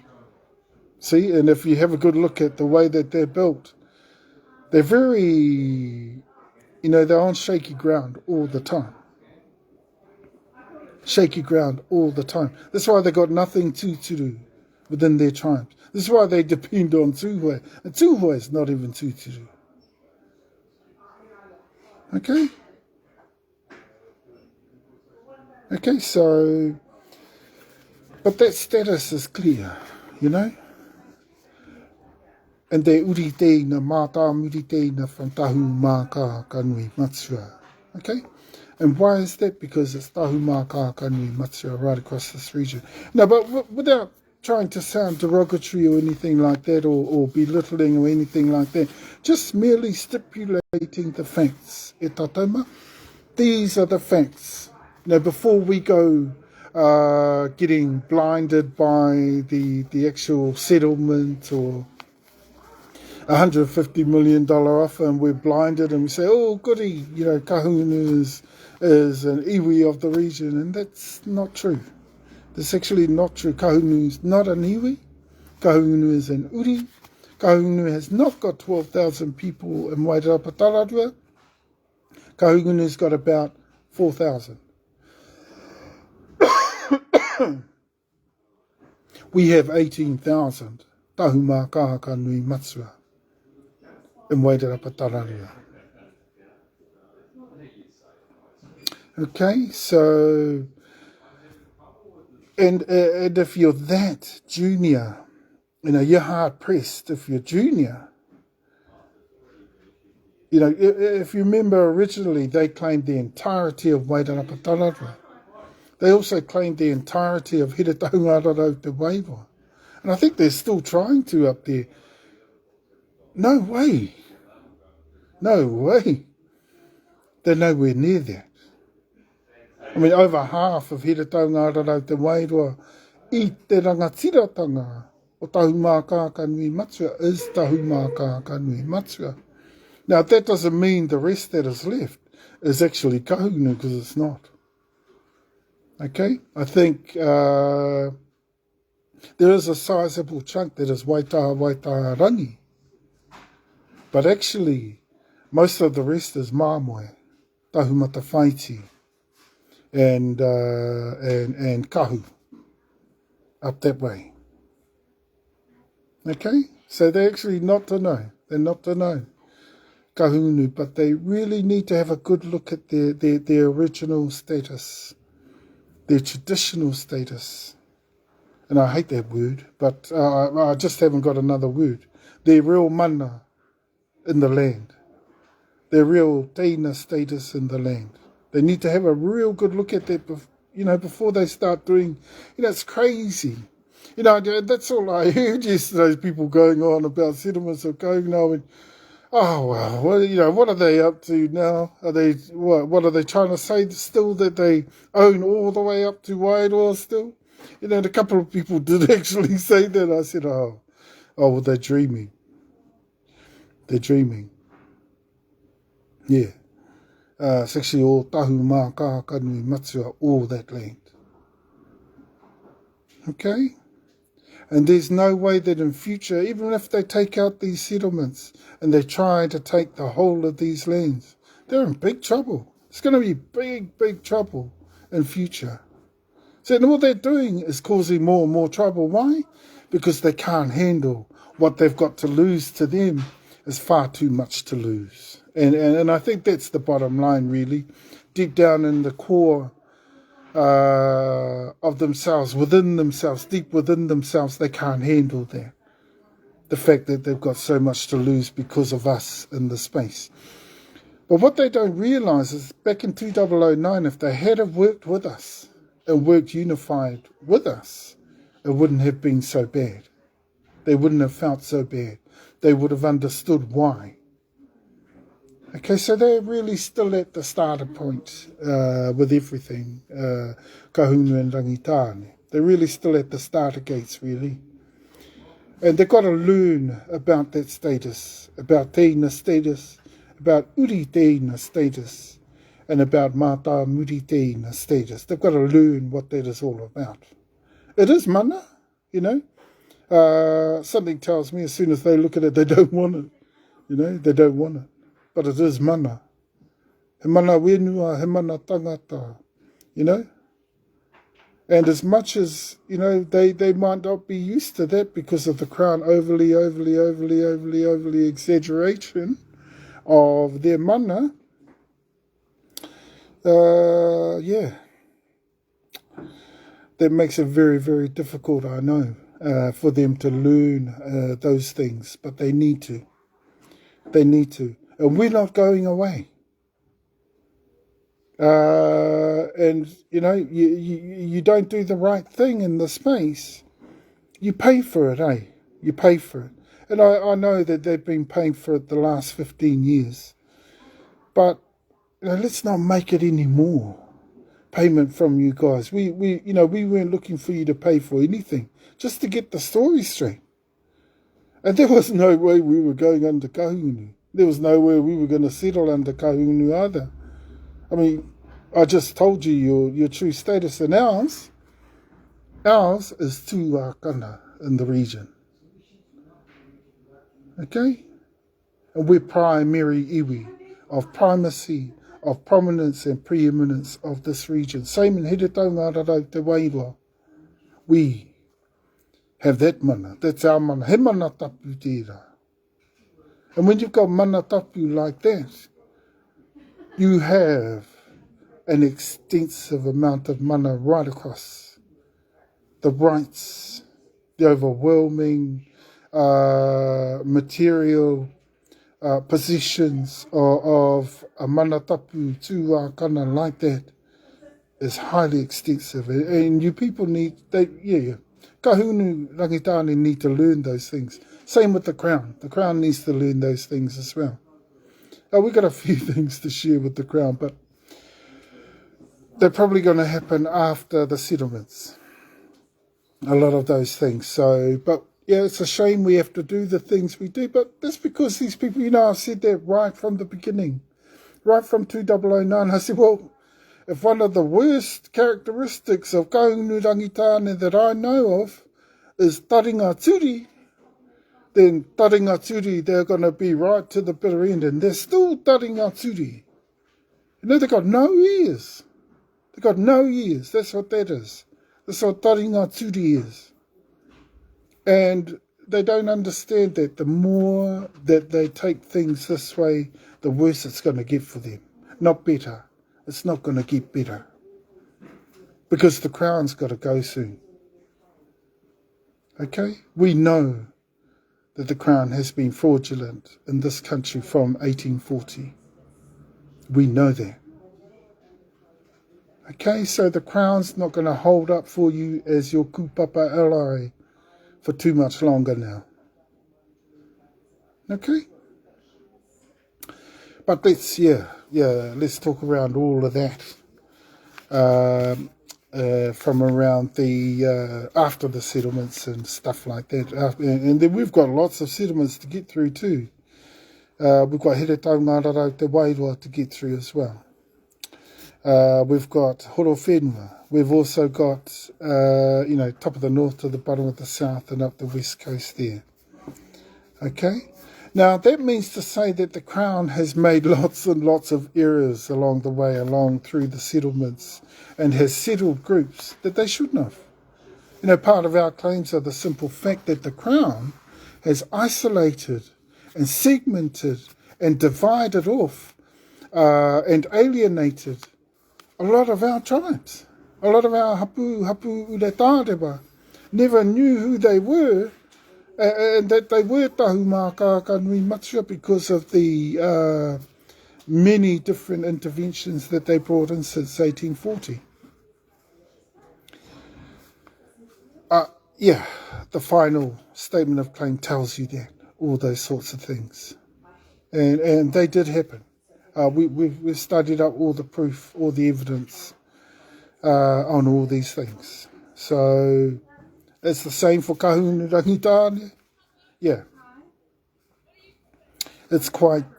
Speaker 1: See, and if you have a good look at the way that they're built, they're very, they're on shaky ground all the time. Shaky ground all the time. That's why they got nothing to do within their tribes. This is why they depend on Tuhua. And Tuhua is not even to do. Okay? Okay, so, but that status is clear, And they uri teina, mātā muri teina from Tahumaakaakanuiimatua. Okay? And why is that? Because it's Tahumaakaakanuiimatua right across this region. No, but without trying to sound derogatory or anything like that, or belittling or anything like that, just merely stipulating the facts. E tatauma, these are the facts. Before we go getting blinded by the actual settlement or $150 million offer, and we're blinded and we say, oh, goody, Kahungunu is an iwi of the region, and that's not true. That's actually not true. Kahungunu is not an iwi. Kahungunu is an uri. Kahungunu has not got 12,000 people in Whakatapu. Kahungunu's got about 4,000. We have 18,000 Tahumaakaakanuiimatua in Whakatapu. Okay, so, and if you're that junior, you're hard pressed if you're junior. If you remember originally, they claimed the entirety of Whakatapu. They also claimed the entirety of TeTaiHauauruAukatitai. And I think they're still trying to up there. No way. No way. They're nowhere near that. I mean, over half of TeTaiHauauruAukatitai I te rangatiratanga o Tahumaakaakanuiimatua is Tahumaakaakanuiimatua. Now, that doesn't mean the rest that is left is actually Kahungunu, because it's not. Okay? I think there is a sizable chunk that is Waitaha Rangi. But actually, most of the rest is Māmoe, Tahumata Whaiti, and Kahu, up that way. Okay? So they're actually not to know. They're not to know Kahungunu, but they really need to have a good look at their original status, their traditional status. And I hate that word, but I just haven't got another word. Their real mana in the land. Their real teina status in the land. They need to have a real good look at that, before they start doing, it's crazy. That's all I heard yesterday, people going on about settlements of Kahungunu, and oh, well, what are they up to now? Are they, what are they trying to say still, that they own all the way up to Wairoa still? A couple of people did actually say that. I said, well, they're dreaming. They're dreaming. Yeah. It's actually all Tahumaakaakanuiimatua, all that land. Okay? And there's no way that in future, even if they take out these settlements and they try to take the whole of these lands, they're in big trouble. It's going to be big, big trouble in future. So all they're doing is causing more and more trouble. Why? Because they can't handle what they've got to lose. To them is far too much to lose. And I think that's the bottom line, really. Deep down in the core of themselves, within themselves, deep within themselves, they can't handle that. The fact that they've got so much to lose because of us in the space. But what they don't realise is back in 2009, if they had have worked with us and worked unified with us, it wouldn't have been so bad. They wouldn't have felt so bad. They would have understood why. Okay, so they're really still at the starter point with everything, Kahungunu and Rangitaane. They're really still at the starter gates, really. And they've got to learn about that status, about teina status, about uri teina status, and about mata muri teina status. They've got to learn what that is all about. It is mana, you know. Something tells me as soon as they look at it, they don't want it. You know, they don't want it. But it is mana. He mana wenua, he mana tangata, you know. And as much as, you know, they might not be used to that because of the Crown overly exaggeration of their mana, yeah. That makes it very, very difficult, I know, for them to learn those things. But they need to. They need to. And we're not going away. And, you know, you don't do the right thing in the space, you pay for it, eh? You pay for it. And I know that they've been paying for it the last 15 years. But, you know, let's not make it any more payment from you guys. We weren't looking for you to pay for anything, just to get the story straight. And there was no way we were going under Kahungunu. There was no way we were going to settle under Kahungunu either. I mean, I just told you your true status, and ours is Tuakana in the region. Okay? And we're primary iwi, of primacy, of prominence and preeminence of this region. Same in Tahumaakaakanuiimatua. We have that mana. That's our mana. He mana tapu tērā. And when you've got mana tapu like that, you have an extensive amount of mana right across the rights, the overwhelming material positions of a mana tapu tuakana like that is highly extensive. And you people need, Kahungunu Rangitaane need to learn those things. Same with the Crown. The Crown needs to learn those things as well. We've got a few things to share with the Crown, but they're probably going to happen after the settlements. A lot of those things. So, but yeah, it's a shame we have to do the things we do, but that's because these people, you know, I've said that right from the beginning, right from 2009. I said, well, if one of the worst characteristics of Kahungunu Rangitaane that I know of is taringa turi, then taringa turi, they're going to be right to the bitter end, and they're still taringa turi. You know, they've got no ears. They've got no ears. That's what that is. That's what taringa turi is. And they don't understand that the more that they take things this way, the worse it's going to get for them. Not better. It's not going to get better. Because the Crown's got to go soon. Okay? We know that the Crown has been fraudulent in this country from 1840. We know that. Okay, so the Crown's not going to hold up for you as your kupapa ally for too much longer now. Okay? But let's talk around all of that. From around the after the settlements and stuff like that. And then we've got lots of settlements to get through too. We've got Tahumaakaakanuiimatua to get through as well. We've got Horowhenua. We've also got, top of the north to the bottom of the south and up the west coast there. Okay? Now, that means to say that the Crown has made lots and lots of errors along the way, along through the settlements, and has settled groups that they shouldn't have. Part of our claims are the simple fact that the Crown has isolated and segmented and divided off and alienated a lot of our tribes. A lot of our Hapu Uretareba never knew who they were, and that they were Tahumaakaakanuiimatua because of the many different interventions that they brought in since 1840. The final statement of claim tells you that, all those sorts of things. And they did happen. We've studied up all the proof, all the evidence on all these things. So it's the same for Kahungunu Rangitaane. Yeah. It's quite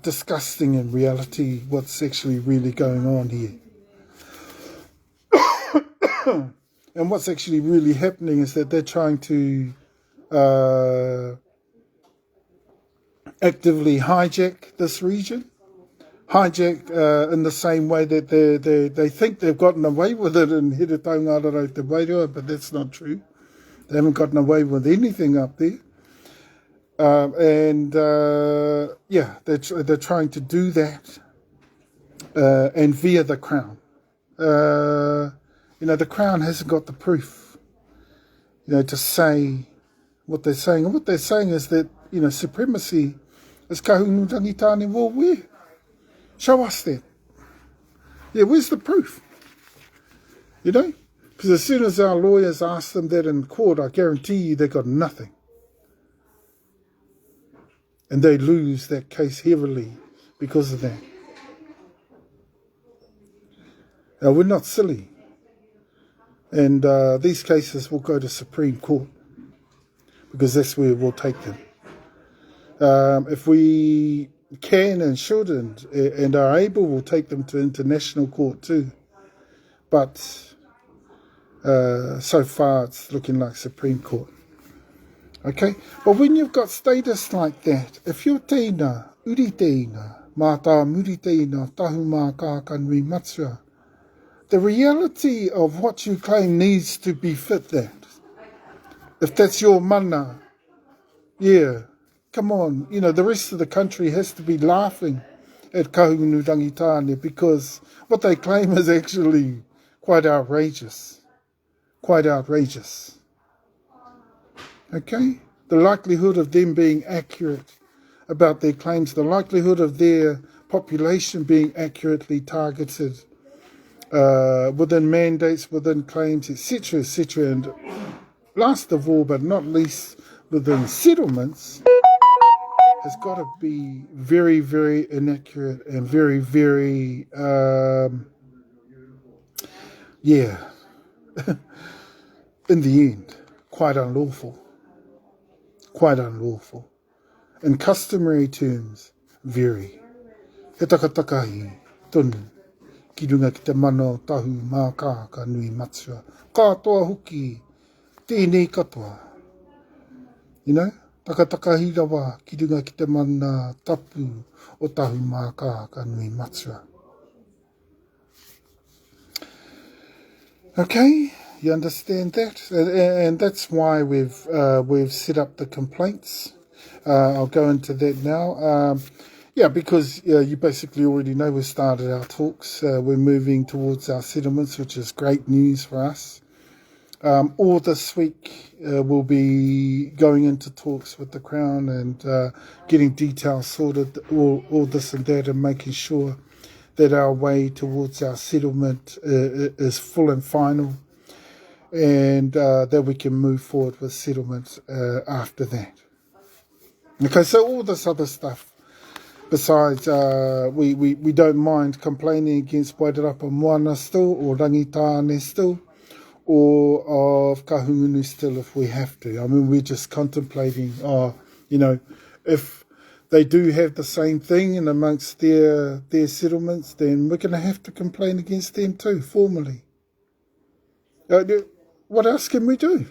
Speaker 1: disgusting in reality what's actually really going on here. And what's actually really happening is that they're trying to actively hijack this region. Hijack in the same way that they think they've gotten away with it in Taunaha, but that's not true. They haven't gotten away with anything up there. They're trying to do that and via the Crown. The Crown hasn't got the proof, to say what they're saying. And what they're saying is that, supremacy is Kahungunu Rangitaane war. Where? Show us that. Yeah, where's the proof? Because as soon as our lawyers ask them that in court, I guarantee you they got nothing. And they lose that case heavily because of that. Now, we're not silly. And these cases will go to Supreme Court because that's where we'll take them. If we can and should and are able, we'll take them to international court too. But so far it's looking like Supreme Court. Okay? But when you've got status like that, if you're teina, uri teina, mata muri teina, Tahumaakaakanuiimatua, the reality of what you claim needs to befit that. If that's your mana, come on, the rest of the country has to be laughing at Kahungunu Rangitaane because what they claim is actually quite outrageous. Quite outrageous. Okay? The likelihood of them being accurate about their claims, the likelihood of their population being accurately targeted within mandates, within claims, etc., etc., and last of all, but not least, within settlements, has got to be very, very inaccurate and very, very, in the end, quite unlawful. Quite unlawful. In customary terms, very. He takatakahi, tonu, ki runga ki te mano Tahumaakaakanuiimatua. Katoa huki, tēnei katoa. Takatakahi rawa ki runga ki te mana tapu o Tahumaakaakanuiimatua. Okay, you understand that? And that's why we've set up the complaints. I'll go into that now. Because you basically already know we've started our talks. We're moving towards our settlements, which is great news for us. All this week we'll be going into talks with the Crown and getting details sorted, all this and that, and making sure that our way towards our settlement is full and final, and that we can move forward with settlement after that. Okay, so all this other stuff, besides we don't mind complaining against Whakatapu still, or Rangitaane still, or of Kahungunu still if we have to. I mean, we're just contemplating, if they do have the same thing in amongst their settlements, then we're going to have to complain against them too, formally. What else can we do?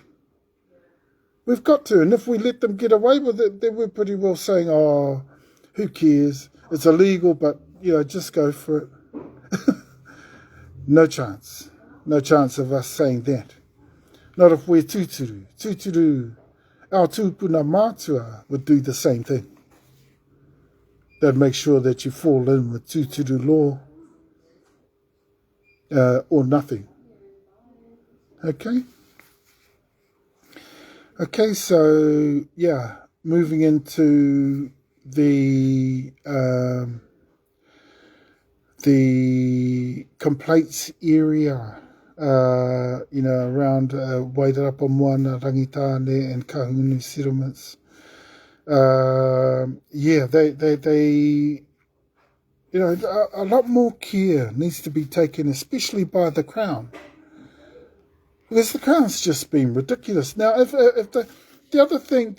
Speaker 1: We've got to, and if we let them get away with it, then we're pretty well saying, oh, who cares? It's illegal, but, just go for it. No chance. No chance of us saying that. Not if we're Tuturu. Tuturu, our Tupuna.Amuamu.K would do the same thing. They'd make sure that you fall in with Tuturu law or nothing. Okay? Okay, so, moving into the complaints area, around Whakatapu, Rangitaane and Kahungunu settlements. A lot more care needs to be taken, especially by the Crown. Because the Crown's just been ridiculous. Now, if the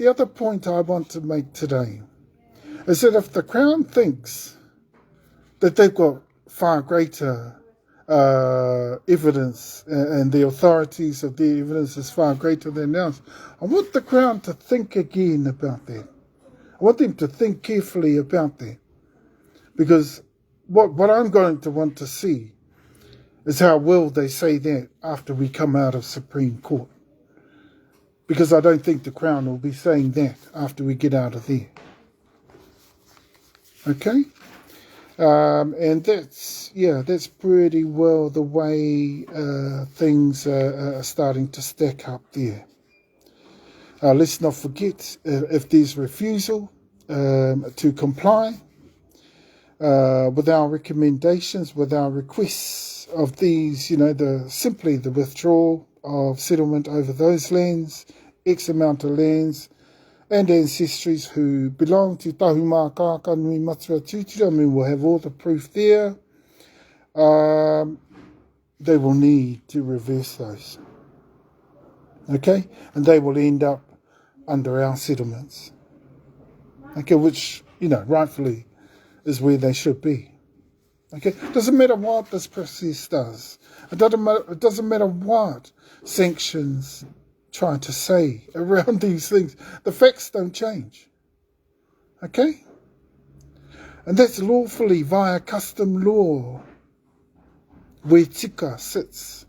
Speaker 1: other point I want to make today is that if the Crown thinks that they've got far greater evidence and the authorities of their evidence is far greater than ours, I want the Crown to think again about that. I want them to think carefully about that. Because what I'm going to want to see is how well they say that after we come out of Supreme Court. Because I don't think the Crown will be saying that after we get out of there. Okay? And that's pretty well the way things are starting to stack up there. Let's not forget, if there's refusal to comply with our recommendations, with our requests of these, simply the withdrawal of settlement over those lands, X amount of lands, and ancestries who belong to Tahumaakaakanuiimatua Tutura, we'll have all the proof there. They will need to reverse those. Okay? And they will end up under our settlements. Okay, which, rightfully is where they should be. Okay? Doesn't matter what this process does. It doesn't matter what sanctions trying to say around these things. The facts don't change. Okay? And that's lawfully via custom law. Where tika sits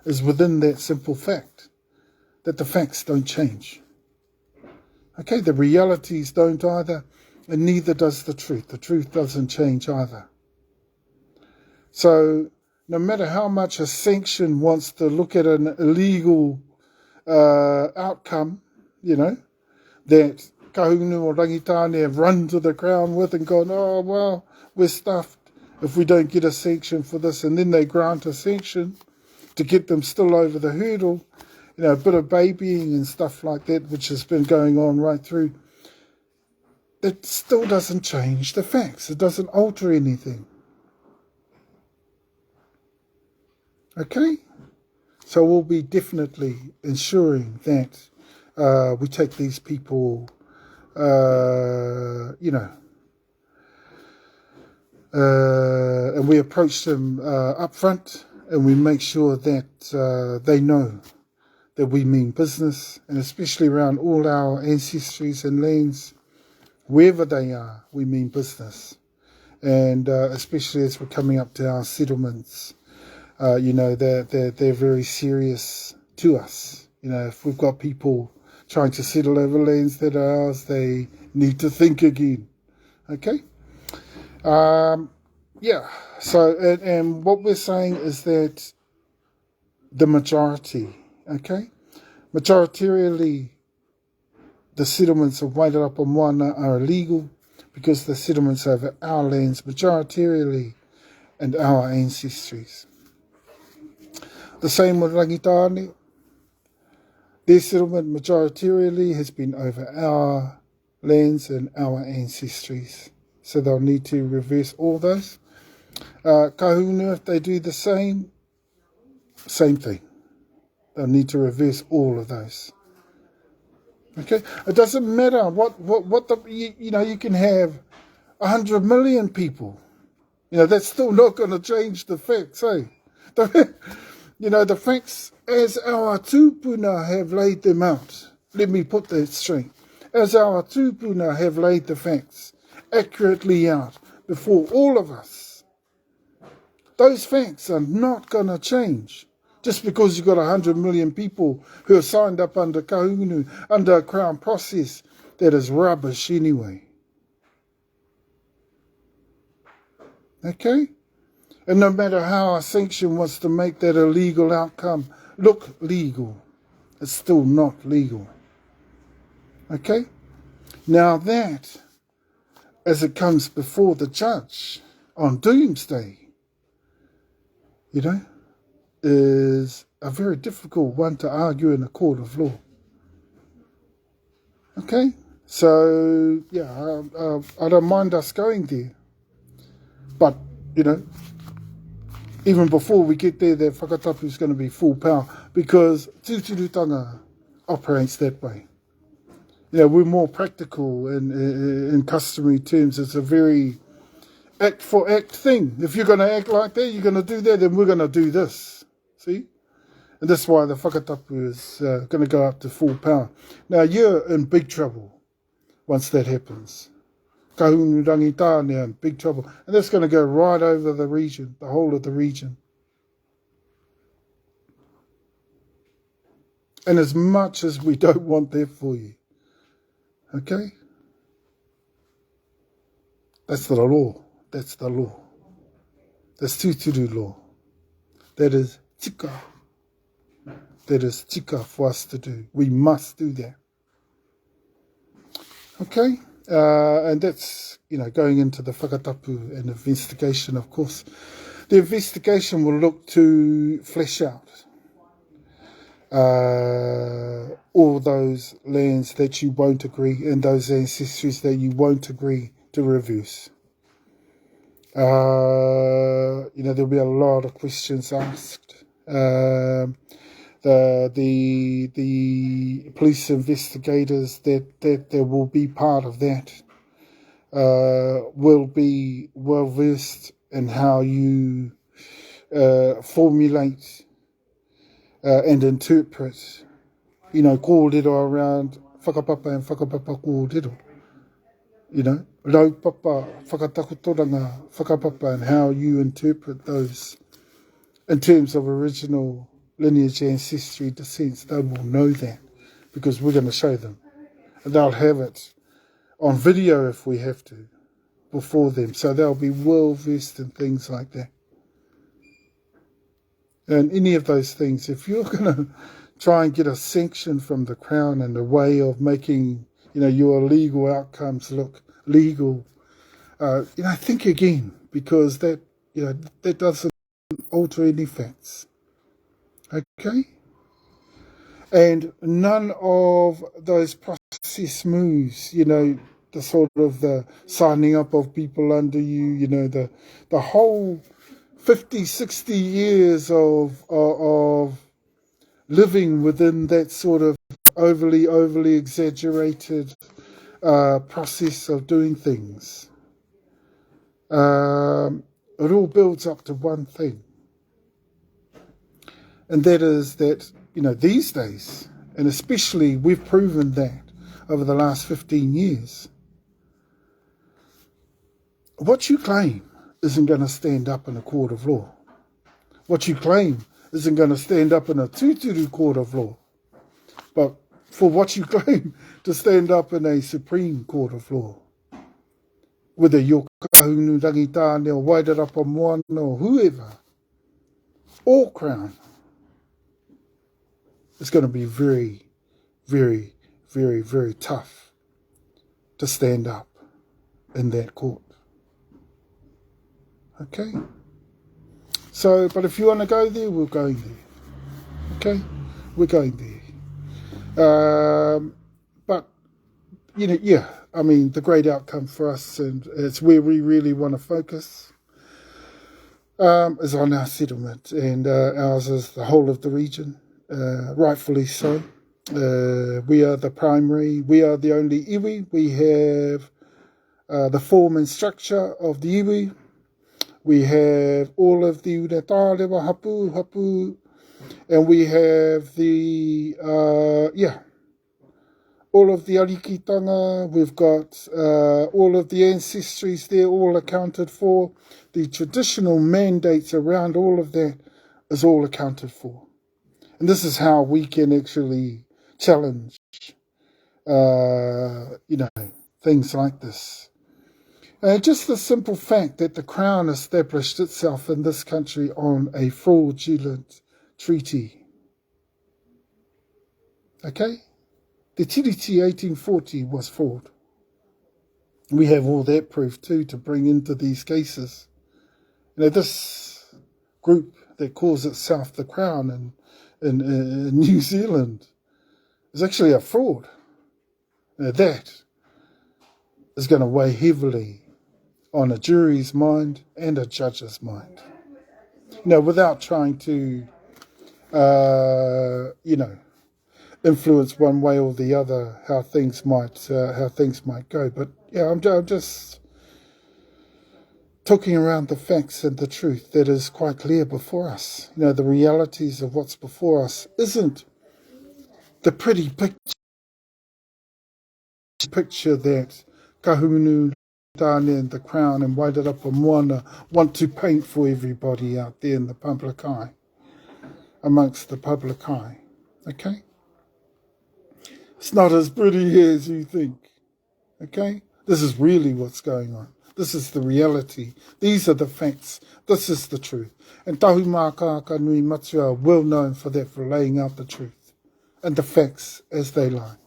Speaker 1: is within that simple fact that the facts don't change. Okay? The realities don't either, and neither does the truth. The truth doesn't change either. So no matter how much a sanction wants to look at an illegal outcome, that Kahungunu or Rangitaane have run to the Crown with and gone, oh, well, we're stuffed if we don't get a sanction for this. And then they grant a sanction to get them still over the hurdle, a bit of babying and stuff like that, which has been going on right through. It still doesn't change the facts. It doesn't alter anything. Okay? So we'll be definitely ensuring that we take these people, and we approach them up front, and we make sure that they know that we mean business, and especially around all our ancestries and lands, wherever they are, we mean business. And especially as we're coming up to our settlements, they're very serious to us. If we've got people trying to settle over lands that are ours, they need to think again. Okay? So, and what we're saying is that the majority, okay? Majoritarily, the settlements of Whakatapu are illegal because the settlements over our lands, majoritarily, and our ancestries. The same with Rangitaane. Their settlement majoritarily has been over our lands and our ancestries. So they'll need to reverse all those. Kahungunu, if they do the same thing. They'll need to reverse all of those. Okay, it doesn't matter what the you can have 100 million people. That's still not going to change the facts, eh? The facts as our tupuna have laid them out. Let me put that straight. As our tupuna have laid the facts accurately out before all of us, those facts are not going to change. Just because you've got 100 million people who are signed up under Kahungunu, under a Crown process, that is rubbish anyway. Okay? And no matter how a sanction wants to make that a legal outcome look legal, it's still not legal. Okay? Now that, as it comes before the judge on doomsday, is a very difficult one to argue in a court of law. Okay? So, yeah, I don't mind us going there. But, even before we get there, that Whakatapu is going to be full power because Tuturutanga operates that way. We're more practical in customary terms. It's a very act for act thing. If you're going to act like that, you're going to do that, then we're going to do this. See? And that's why the Whakatapu is going to go up to full power. Now, you're in big trouble once that happens. Kahungunu Rangitaane in big trouble. And that's going to go right over the region, the whole of the region. And as much as we don't want that for you. Okay? That's the law. That's the law. That's Tuturu law. That is tika. That is tika for us to do. We must do that. Okay? And that's, going into the Whakatapu and investigation, of course. The investigation will look to flesh out all those lands that you won't agree and those ancestries that you won't agree to reverse. There'll be a lot of questions asked. The police investigators that will be part of that will be well versed in how you formulate and interpret, kōrero around whakapapa and whakapapa kōrero. Raupapa, whakatakutoranga, whakapapa, and how you interpret those in terms of original lineage, ancestry, descents. They will know that because we're going to show them. And they'll have it on video if we have to before them. So they'll be well versed in things like that. And any of those things, if you're going to try and get a sanction from the Crown in a way of making, your legal outcomes look legal, think again, because that doesn't alter any facts. Okay? And none of those process moves, the sort of the signing up of people under you, the whole 50, 60 years of living within that sort of overly exaggerated process of doing things. It all builds up to one thing. And that is that, these days, and especially we've proven that over the last 15 years, what you claim isn't going to stand up in a court of law. What you claim isn't going to stand up in a Tuturu court of law. But for what you claim to stand up in a Supreme Court of Law, whether you're Kahungunu, Rangitaane, or Waitarapa-Moana, or whoever, or Crown, it's going to be very, very, very, very tough to stand up in that court. Okay? So, but if you want to go there, we're going there. Okay? We're going there. But, the great outcome for us, and it's where we really want to focus, is on our settlement. And ours is the whole of the region, rightfully so. We are the primary, we are the only iwi. We have the form and structure of the iwi. We have all of the uretārewa, hapu, and we have the, all of the arikitanga. We've got all of the ancestries there, all accounted for. The traditional mandates around all of that is all accounted for. And this is how we can actually challenge, things like this. Just the simple fact that the Crown established itself in this country on a fraudulent treaty. Okay? The Tiriti 1840 was fraud. We have all that proof too to bring into these cases. This group that calls itself the Crown in New Zealand is actually a fraud. That is going to weigh heavily on a jury's mind and a judge's mind. Without trying to, influence one way or the other how things might go. But I'm just talking around the facts and the truth that is quite clear before us. The realities of what's before us isn't the pretty picture that Kahungunu and the Crown and Whakatapu want to paint for everybody out there in the public eye, amongst the public eye. Okay? It's not as pretty as you think. Okay? This is really what's going on. This is the reality. These are the facts. This is the truth. And Tahumaakaakanuiimatua are well known for that, for laying out the truth and the facts as they lie.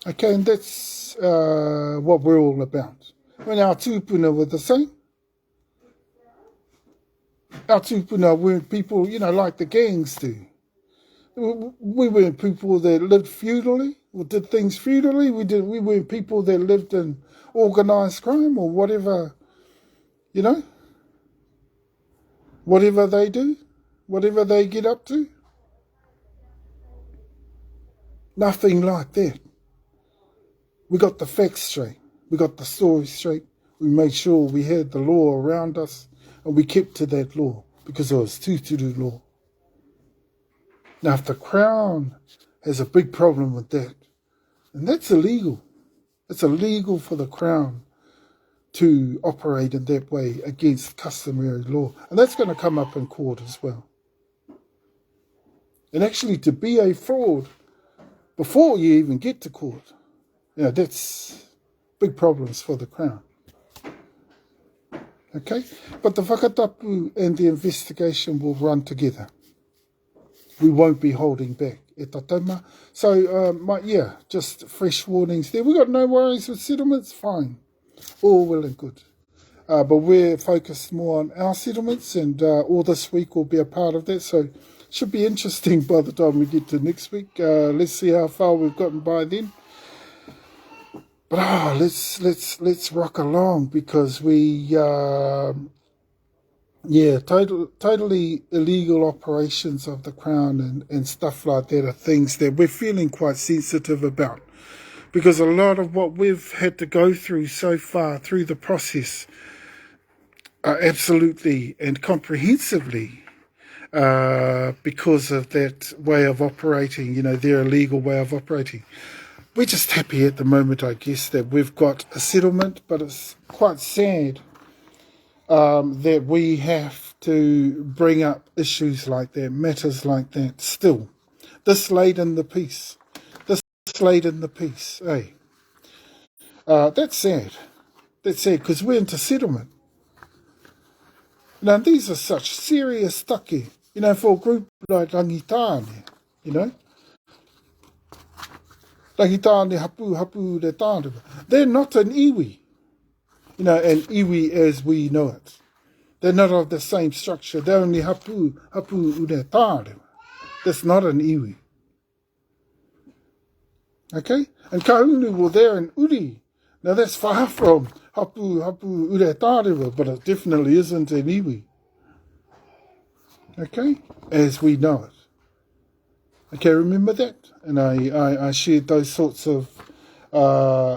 Speaker 1: Okay, and that's what we're all about. When our tupuna were the same, our tupuna weren't people, like the gangs do. We weren't people that lived feudally or did things feudally. We weren't people that lived in organised crime or whatever, whatever they do, whatever they get up to. Nothing like that. We got the facts straight. We got the story straight. We made sure we had the law around us and we kept to that law because it was Tutura law. Now, if the Crown has a big problem with that, and that's illegal. It's illegal for the Crown to operate in that way against customary law. And that's going to come up in court as well. And actually, to be a fraud before you even get to court, that's big problems for the Crown. Okay? But the Whakatapu and the investigation will run together. We won't be holding back. So, just fresh warnings there. We've got no worries with settlements, fine. All well and good. But we're focused more on our settlements, and all this week will be a part of that. So, should be interesting by the time we get to next week. Let's see how far we've gotten by then. But let's rock along, because we totally illegal operations of the Crown and stuff like that are things that we're feeling quite sensitive about, because a lot of what we've had to go through so far through the process are absolutely and comprehensively because of that way of operating, their illegal way of operating. We're just happy at the moment, I guess, that we've got a settlement, but it's quite sad that we have to bring up issues like that, matters like that, still. This late in the piece, eh? That's sad. That's sad, because we're into settlement. Now, these are such serious take, for a group like Rangitaane, Rangitaane, Hapu, de Taunaha. They're not an iwi, an iwi as we know it. They're not of the same structure. They're only Hapu de Taunaha. That's not an iwi. Okay? And Kahungunu were there in Uri. Now that's far from Hapu de Taunaha, but it definitely isn't an iwi. Okay? As we know it. Okay, remember that? And I shared those sorts of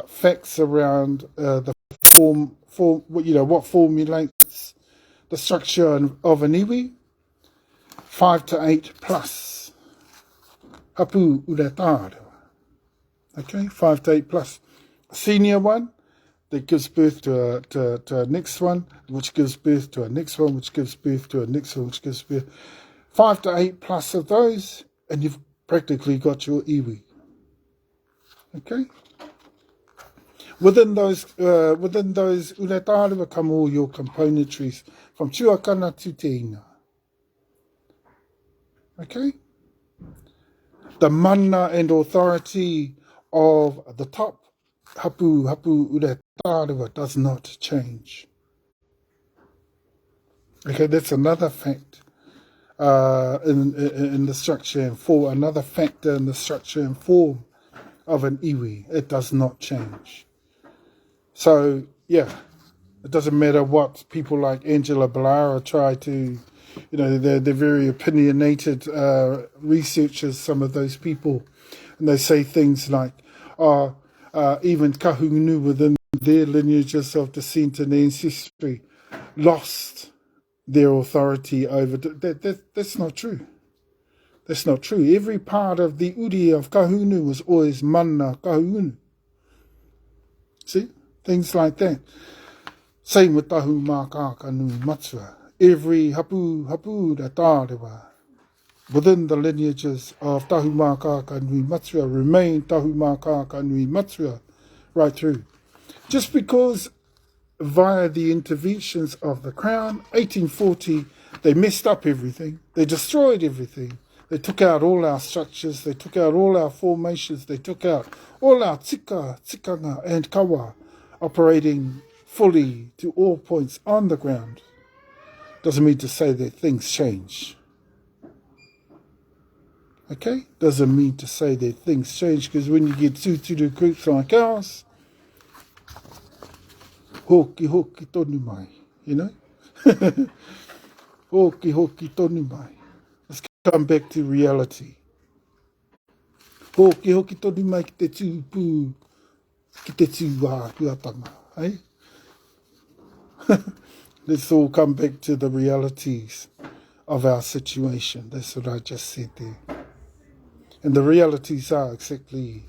Speaker 1: facts around the form, what formulates the structure of an iwi. 5 to 8 plus. Hapu uretare. Okay, 5 to 8 plus. Senior one that gives birth to a next one, which gives birth to a next one, which gives birth to a next one, which gives birth. 5 to 8 plus of those, and you've practically got your iwi. Okay? Within those uretare come all your componentries from tuakana to te ina. Okay? The mana and authority of the top hapu uretare does not change. Okay, that's another fact in the structure and form, another factor in the structure and form of an iwi. It does not change. So, yeah, it doesn't matter what people like Angela Balara try to, they're very opinionated researchers, some of those people, and they say things like, even Kahungunu within their lineages of descent and ancestry lost their authority over that's not true. That's not true. Every part of the uri of Kahungunu was always mana Kahungunu. See? Things like that. Same with Tahumaakaakanuiimatua. Every hapu ratarewa within the lineages of Tahumaakaakanuiimatua remain Tahumaakaakanuiimatua right through. Just because via the interventions of the Crown, 1840, they messed up everything. They destroyed everything. They took out all our structures. They took out all our formations. They took out all our tikanga and kawa operating fully to all points on the ground. Doesn't mean to say that things change. Okay? Doesn't mean to say that things change, because when you get two groups like ours, hoki tonu mai, hoki tonu mai. Let's come back to reality. Hoki tonu mai ki te tūpū, ki te tūwā kuatanga, eh? Let's all come back to the realities of our situation. That's what I just said there. And the realities are exactly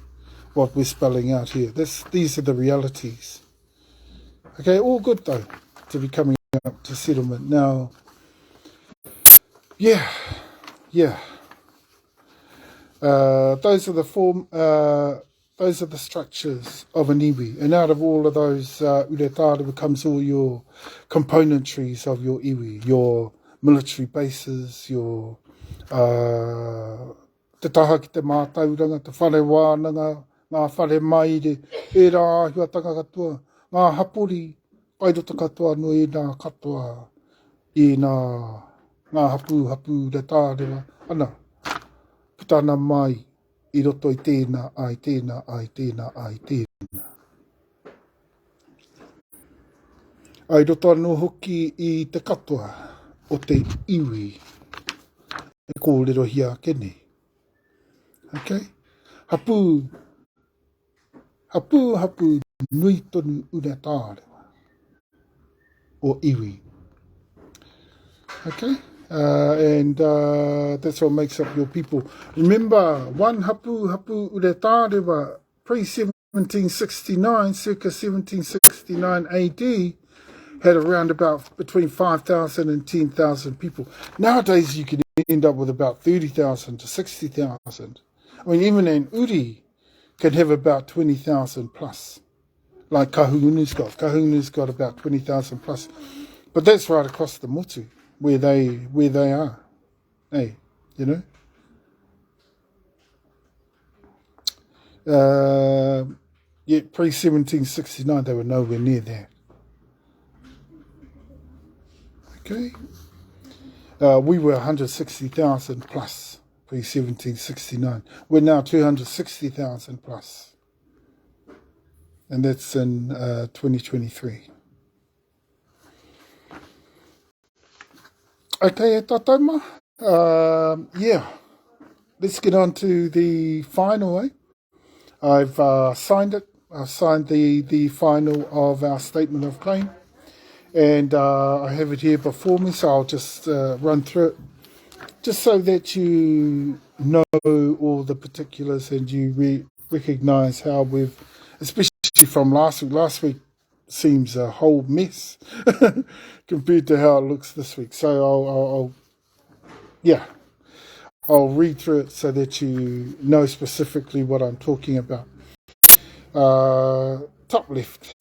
Speaker 1: what we're spelling out here. These are the realities. Okay, all good though, to be coming up to settlement. Now, yeah. Those are the structures of an iwi. And out of all of those uretare becomes all your componentries of your iwi, your military bases, your te taha ki te mātauranga, te whare wānanga, ngā whare maire, e rā ahuatanga katoa, ngā hapori, kairota katoa no e nā katoa, e ngā hapu retarewa, ana, putana mai, I roto I tēnā, ai tēnā, ai tēnā, ai tēnā. Ai roto anō hoki I te katoa o te iwi, e kōrero hia kene. Okay? Hapu nui tonu uretare o iwi. Okay? And that's what makes up your people. Remember, one hapu uretarewa pre-1769, circa 1769 AD, had around about between 5,000 and 10,000 people. Nowadays, you can end up with about 30,000 to 60,000. I mean, even an uri can have about 20,000 plus, like Kahungunu's got. Kahungunu's got about 20,000 plus. But that's right across the motu, where they are. Hey, Yet pre-1769, they were nowhere near that. Okay? We were 160,000 plus pre-1769. We're now 260,000 plus. And that's in 2023. Okay, e tatauma. Yeah. let's get on to the final, eh? I've signed it. I've signed the final of our statement of claim. And I have it here before me, so I'll just run through it, just so that you know all the particulars and you recognise how we've, especially from last week. Last week seems a whole mess compared to how it looks this week. So I'll read through it so that you know specifically what I'm talking about. Top left,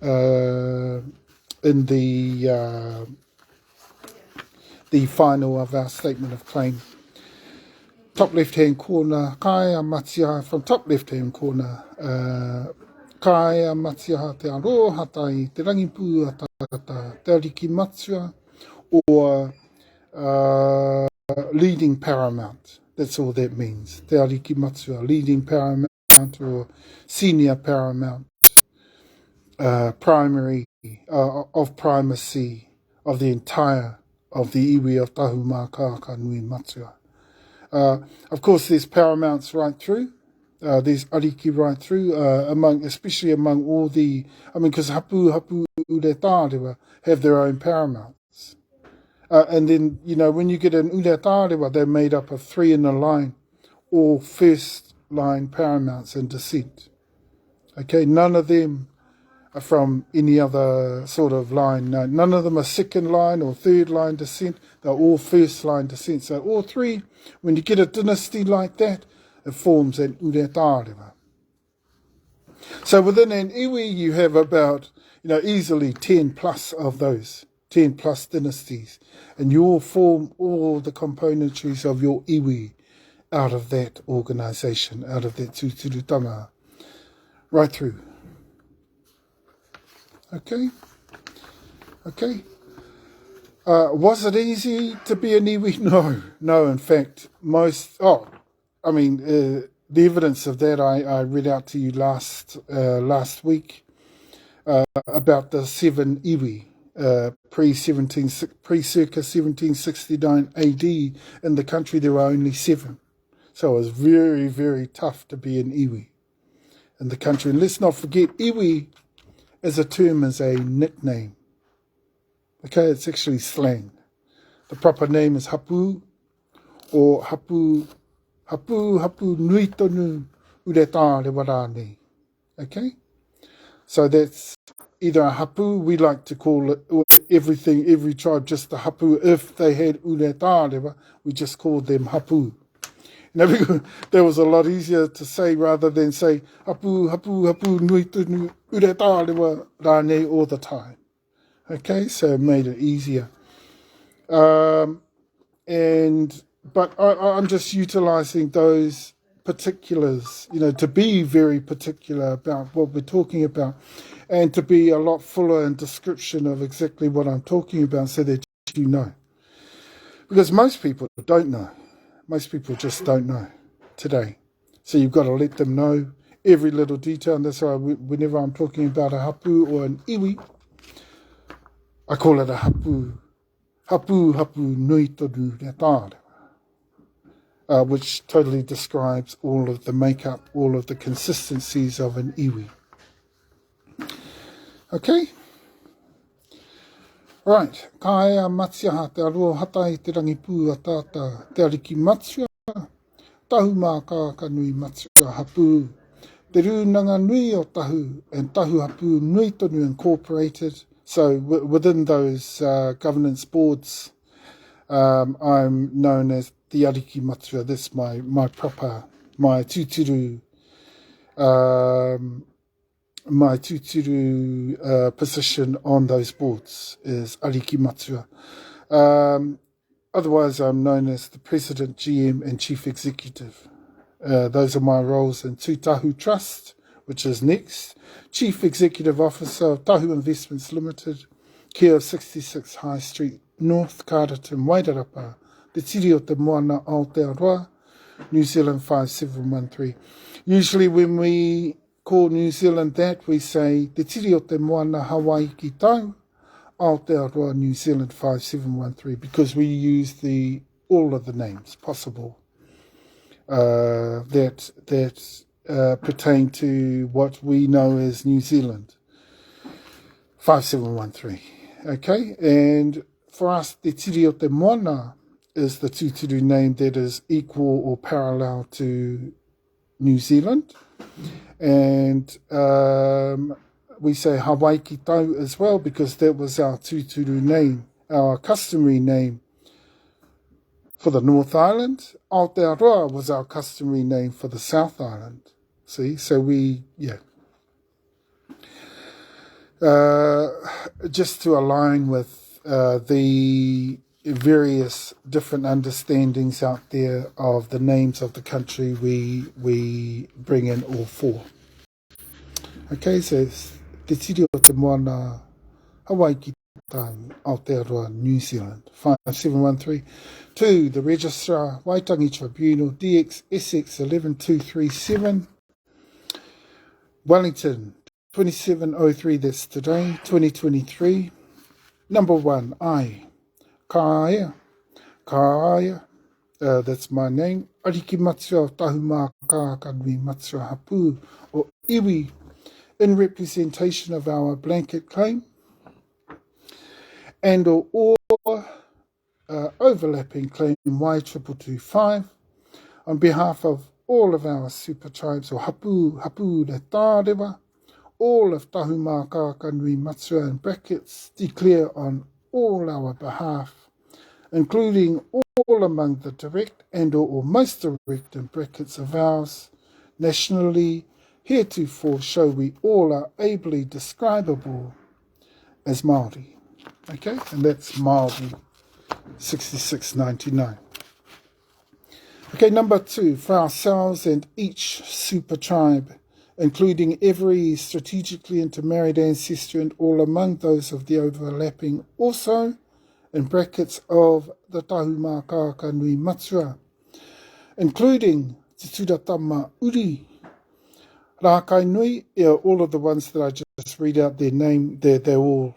Speaker 1: in the final of our statement of claim. Top left-hand corner, Kaya Matiaha, from top left-hand corner, Kaya Matiaha te aroha tai te rangipu a tākata, te ariki matua, or leading paramount. That's all that means. Te ariki matua, leading paramount or senior paramount, primary, of primacy of the entire of the iwi of Tahumaakaakanuiimatua. Of course, there's paramounts right through. There's ariki right through, especially among all the, because Hapu Uretārewa have their own paramounts. And then, when you get an Uretārewa, they're made up of three in a line, all first line paramounts in descent. Okay, none of them are from any other sort of line. No, none of them are second line or third line descent. They're all first line descent. So all three, when you get a dynasty like that, it forms an Uretārewa. So within an iwi, you have about, easily 10 plus of those, 10 plus dynasties. And you all form all the componentries of your iwi out of that organisation, out of that tūturutanga, right through. Okay. Was it easy to be an iwi? No. In fact, the evidence of that I read out to you last week about the 7 iwi pre-circa 1769 AD in the country. There were only 7, so it was very, very tough to be an iwi in the country. And let's not forget, iwi as a term is a nickname. Okay, it's actually slang. The proper name is Hapu, or Hapu nui tonu uretāre warane. Okay? So that's either a Hapu, we like to call it every tribe just the Hapu. If they had uretārewa, we just called them Hapu. Because that was a lot easier to say rather than say Hapu nui tonu uretārewa rane all the time. Okay, so it made it easier. But I'm just utilising those particulars, to be very particular about what we're talking about, and to be a lot fuller in description of exactly what I'm talking about, so that you know. Because most people don't know. Most people just don't know today. So you've got to let them know every little detail, and that's why whenever I'm talking about a hapu or an iwi, I call it a hapu nui tonu retāre, which totally describes all of the makeup, all of the consistencies of an iwi. Okay? Right. Kaea matiaha te aroa hatai te rangipu a tāta te ariki matua, Tahumaakaakanuiimatua Hapu, te rūnanga nui o Tahu, and Tahu Hapu Nui Tonu Incorporated. So within those governance boards, I'm known as the Ariki Matua. That's my tūturu, position on those boards is Ariki Matua. Otherwise, I'm known as the President, GM, and Chief Executive. Those are my roles in Tūtahu Trust, which is next. Chief Executive Officer of Tahu Investments Limited, care of 66 High Street North, Kāratim, Wairarapa, Te Tiri o Te Moana Aotearoa, New Zealand 5713. Usually when we call New Zealand that, we say Te Tiri o Te Moana Hawaii ki tau, Aotearoa, New Zealand 5713, because we use all of the names possible that pertain to what we know as New Zealand. 5713. Okay, and for us, Te Tiri o Te Moana is the tūturu name that is equal or parallel to New Zealand. And we say Hawaii ki tau as well, because that was our tūturu name, our customary name for the North Island. Aotearoa was our customary name for the South Island. See, so just to align with the various different understandings out there of the names of the country, we bring in all four. Okay, so Te Tiri o Te Moana, Hawaii ki tau, Aotearoa, New Zealand. 5713. 2. The Registrar, Waitangi Tribunal, DX SX 11237. Wellington, 2703, that's today, 2023. Number 1, I. Kāia, that's my name. Arikimatua Tahumaakaakanuiimatua Hapu, or iwi, in representation of our blanket claim, and or overlapping claim Y225, on behalf of all of our super tribes, or Hapu le Tārewa, all of Tahumaakaakanuiimatua in brackets, declare on all our behalf, including all among the direct and or most direct in brackets of ours, nationally, heretofore show we all are ably describable as Māori. Okay, and that's Māori 6699. Okay, number 2, for ourselves and each super tribe, including every strategically intermarried ancestor and all among those of the overlapping, also in brackets of the Tahumaakaakanuiimatua, including Tutura Tama Uri, Rākainui, all of the ones that I just read out their name, they're all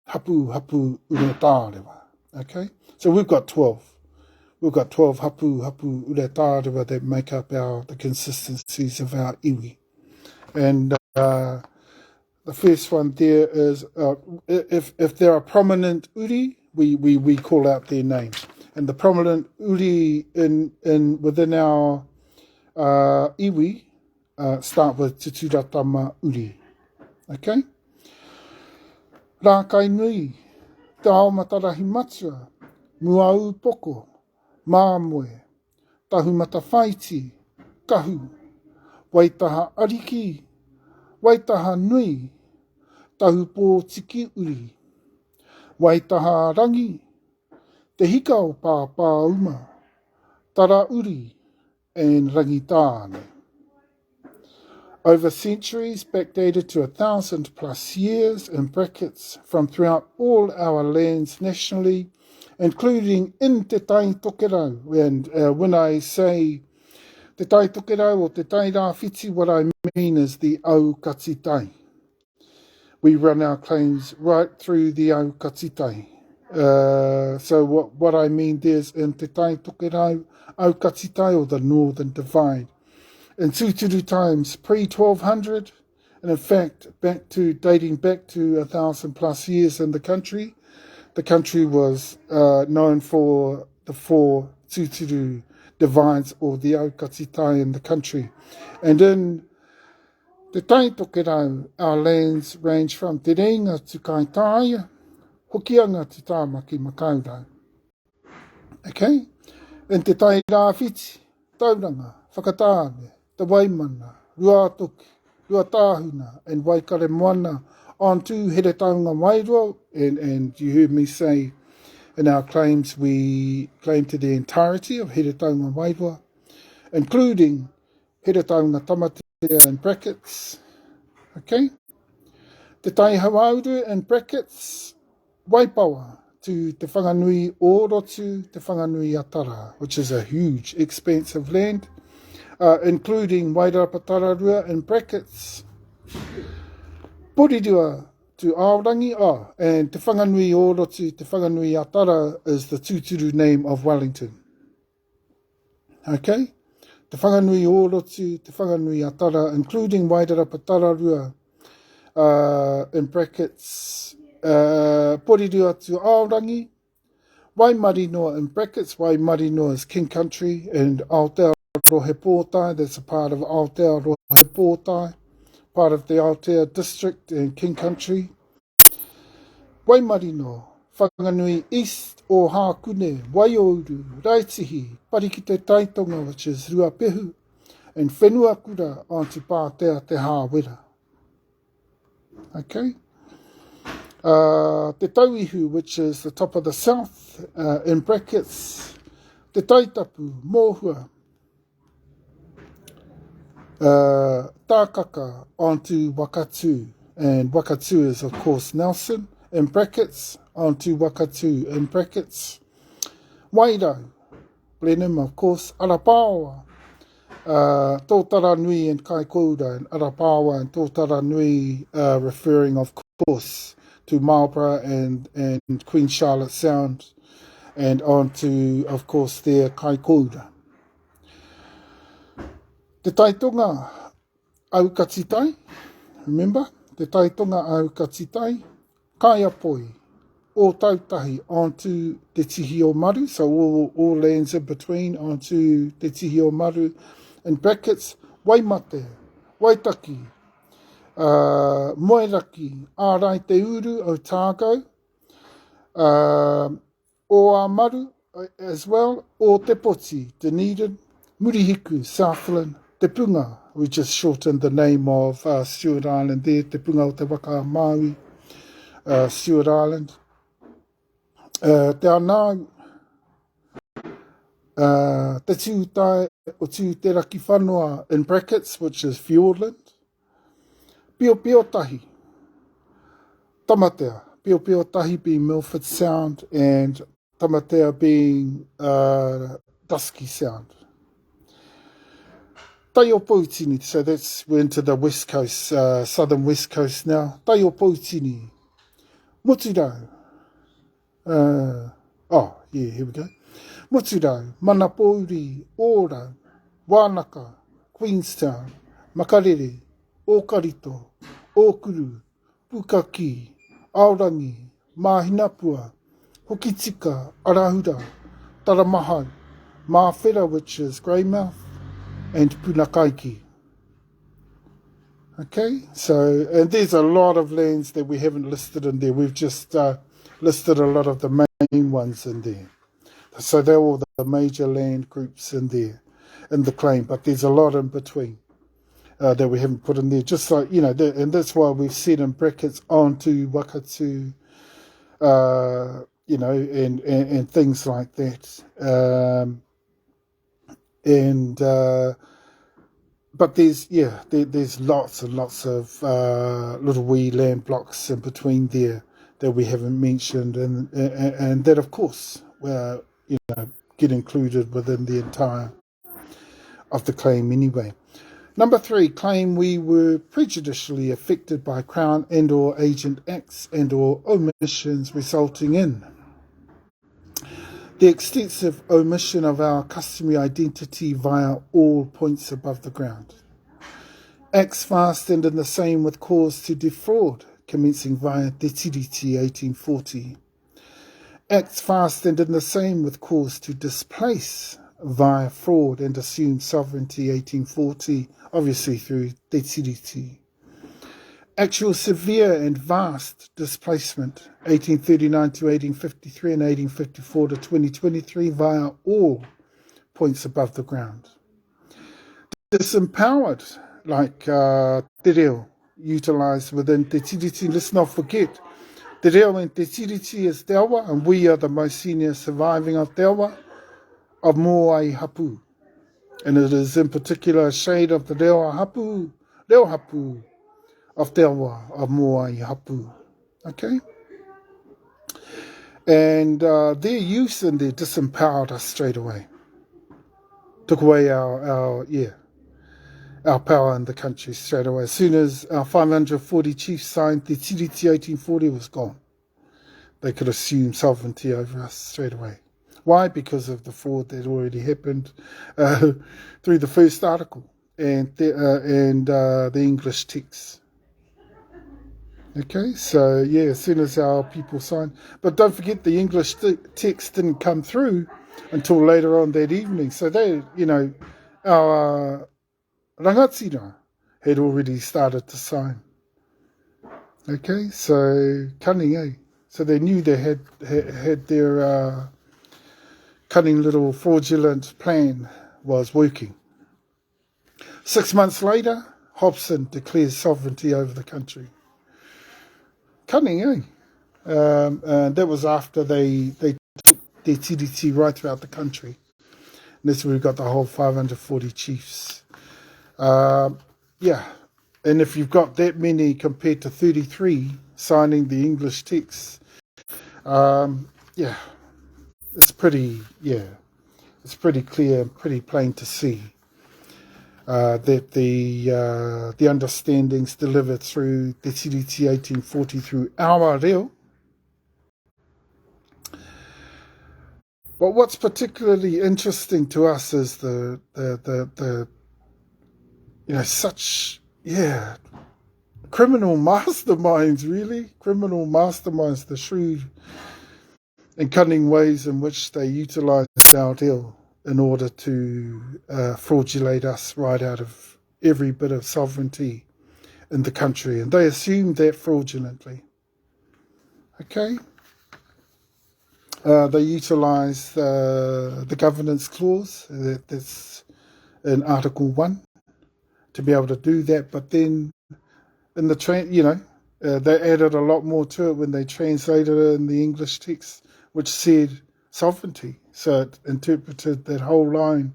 Speaker 1: Hapu Ure Tārewa. Okay, so we've got 12. We've got 12 Hapu Ure Tārewa that make up the consistencies of our iwi. And the first one there is, if there are prominent uri, we call out their name. And the prominent uri within our iwi start with Tutura Tama Uri. Okay? Rākainui, Te Aomatarahimatua, Muau Poko, Māmoe, Tahumata Whaiti, Kahu, Waitaha Ariki, Waitaha Nui, Tahupō Tiki Uri, Waitaha Rangi, Te Hika o Pāpāuma, Tara Uri, and Rangitaane. Over centuries, backdated to 1,000 plus years, in brackets, from throughout all our lands nationally, including in Te Tai Tokerau. And when I say Te Tai Tokerau or Te Tai Rāwhiti, what I mean is the Aukatitai. We run our claims right through the Aukatitai. So what I mean there's in Te Tai Tokerau, Aukatitai, or the Northern Divide. In Tūturu times, pre-1200, and in fact, dating back to 1,000 plus years in the country was known for the 4 Tūturu divides, or the Aukatitai in the country. And in Te Tai Tokerau, our lands range from Te Reinga to Kaitaia, Hokianga to Tāmaki Makaurau. Okay? In Te Tai Rāwhiti, Tauranga, Whakataane, Te Waimana, Ruatoki, Ruatahuna, and Waikare Moana, on to Heretaunga and you heard me say in our claims we claim to the entirety of Heretaunga Wairua, including Heretaunga Tamatea in brackets. Okay? Te TeTaiHauauruAukatiTai in brackets, Waipawa to Te Whanganui Orotu, Te Whanganui Atara, which is a huge expanse of land, including Wairarapatararua in brackets, Porirua to Aorangi, and Te Whanganui Orotu, Te Whanganui Atara is the tūturu name of Wellington. Okay? te whanganui o rotu, te whanganui atara, including Wairarapa Tararua, in brackets, poriru atu Aorangi, Waimarinoa in brackets, Waimarinoa is King Country, and Aotearoa Pōtai, that's a part of Aotearoa Pōtai, part of the Aotea District in King Country. Waimarinoa, whanganui east o Hākune, Waiouru, Raitihi, Parikite Taitonga, which is Ruapehu, and Whenuakura onto Pātea Te Hāwera. Okay? Te Tauihu, which is the top of the south, in brackets, Te Taitapu, Mohua, Tākaka onto Whakatu, and Whakatu is of course Nelson, in brackets, onto Whakatu, in brackets, Wairau, Blenheim of course, Arapawa, Tōtara Nui and Kaikoura, and Arapawa and Tōtara Nui, referring of course to Marlborough and Queen Charlotte Sound, and on to, of course, their Kaikoura. Te Taitonga Aukatitai, remember? Te Taitonga Aukatitai, Kaiapoi, o Tautahi onto Te Tihi o Maru, so all lands in between onto Te Tihi o Maru, in brackets, Waimate, Waitaki, Moeraki, Ārai Te Uru o Tāgau, o Amaru as well, o Te Poti, Dunedin, Murihiku, Southland, Te Punga, we just shortened the name of Stewart Island there, Te Punga o Te Waka Maui, Stewart Island, Te Anau, Te Tiutai o Tiu Te Raki Whanua, in brackets, which is Fiordland, Pio Pio Tahi, Tamatea, Pio Pio Tahi being Milford Sound, and Tamatea being Dusky Sound. Tai o Poutini, so we're into the west coast, southern west coast now. Tai o Poutini, Muturau, here we go. Muturau, Manapouri, Ora, Wānaka, Queenstown, Makarere, Okarito, Okuru, Pukaki, Aorangi, Mahinapua, Hokitika, Arahura, Taramahau, Mawhera, which is Greymouth, and Punakaiki. Okay, so, and there's a lot of lands that we haven't listed in there. We've just listed a lot of the main ones in there. So they're all the major land groups in there, in the claim, but there's a lot in between that we haven't put in there. Just like, and that's why we've said in brackets onto Whakatu, and things like that. But there's lots and lots of little wee land blocks in between there that we haven't mentioned, and that of course get included within the entire of the claim anyway. Number 3, claim we were prejudicially affected by Crown and or agent acts and or omissions resulting in the extensive omission of our customary identity via all points above the ground. Acts fastened in the same with cause to defraud, commencing via Te Tiriti 1840. Acts fastened in the same with cause to displace via fraud and assume sovereignty 1840, obviously through Te Tiriti. Actual severe and vast displacement 1839 to 1853 and 1854 to 2023 via all points above the ground. Disempowered, like Te Reo, utilised within Te Tiriti. Let's not forget, Te Reo and Te Tiriti is Te Awa, and we are the most senior surviving of Te Awa, of Moai Hapu. And it is in particular a shade of the Reo Hapu of Te Awa, of Moai Hapu. Okay? And their use and their disempowered us straight away. Took away our power in the country straight away. As soon as our 540 chiefs signed the Tiriti 1840 was gone, they could assume sovereignty over us straight away. Why? Because of the fraud that already happened through the first article and the English text. Okay, so yeah, as soon as our people signed, but don't forget the English text didn't come through until later on that evening. So they, our rangatira had already started to sign. Okay, so cunning, eh? So they knew they had their cunning little fraudulent plan was working. 6 months later, Hobson declares sovereignty over the country. Cunning, eh? And that was after they took their TDT right throughout the country. And that's where we got the whole 540 chiefs. Yeah, and if you've got that many compared to 33 signing the English text, yeah, it's pretty clear and pretty plain to see that the understandings delivered through the TDT 1840 through our reo. But what's particularly interesting to us is the such criminal masterminds, the shrewd and cunning ways in which they utilize our reo in order to fraudulate us right out of every bit of sovereignty in the country. And they assumed that fraudulently. Okay? They utilize the governance clause that's in Article 1 to be able to do that. But then in the they added a lot more to it when they translated it in the English text, which said sovereignty. So it interpreted that whole line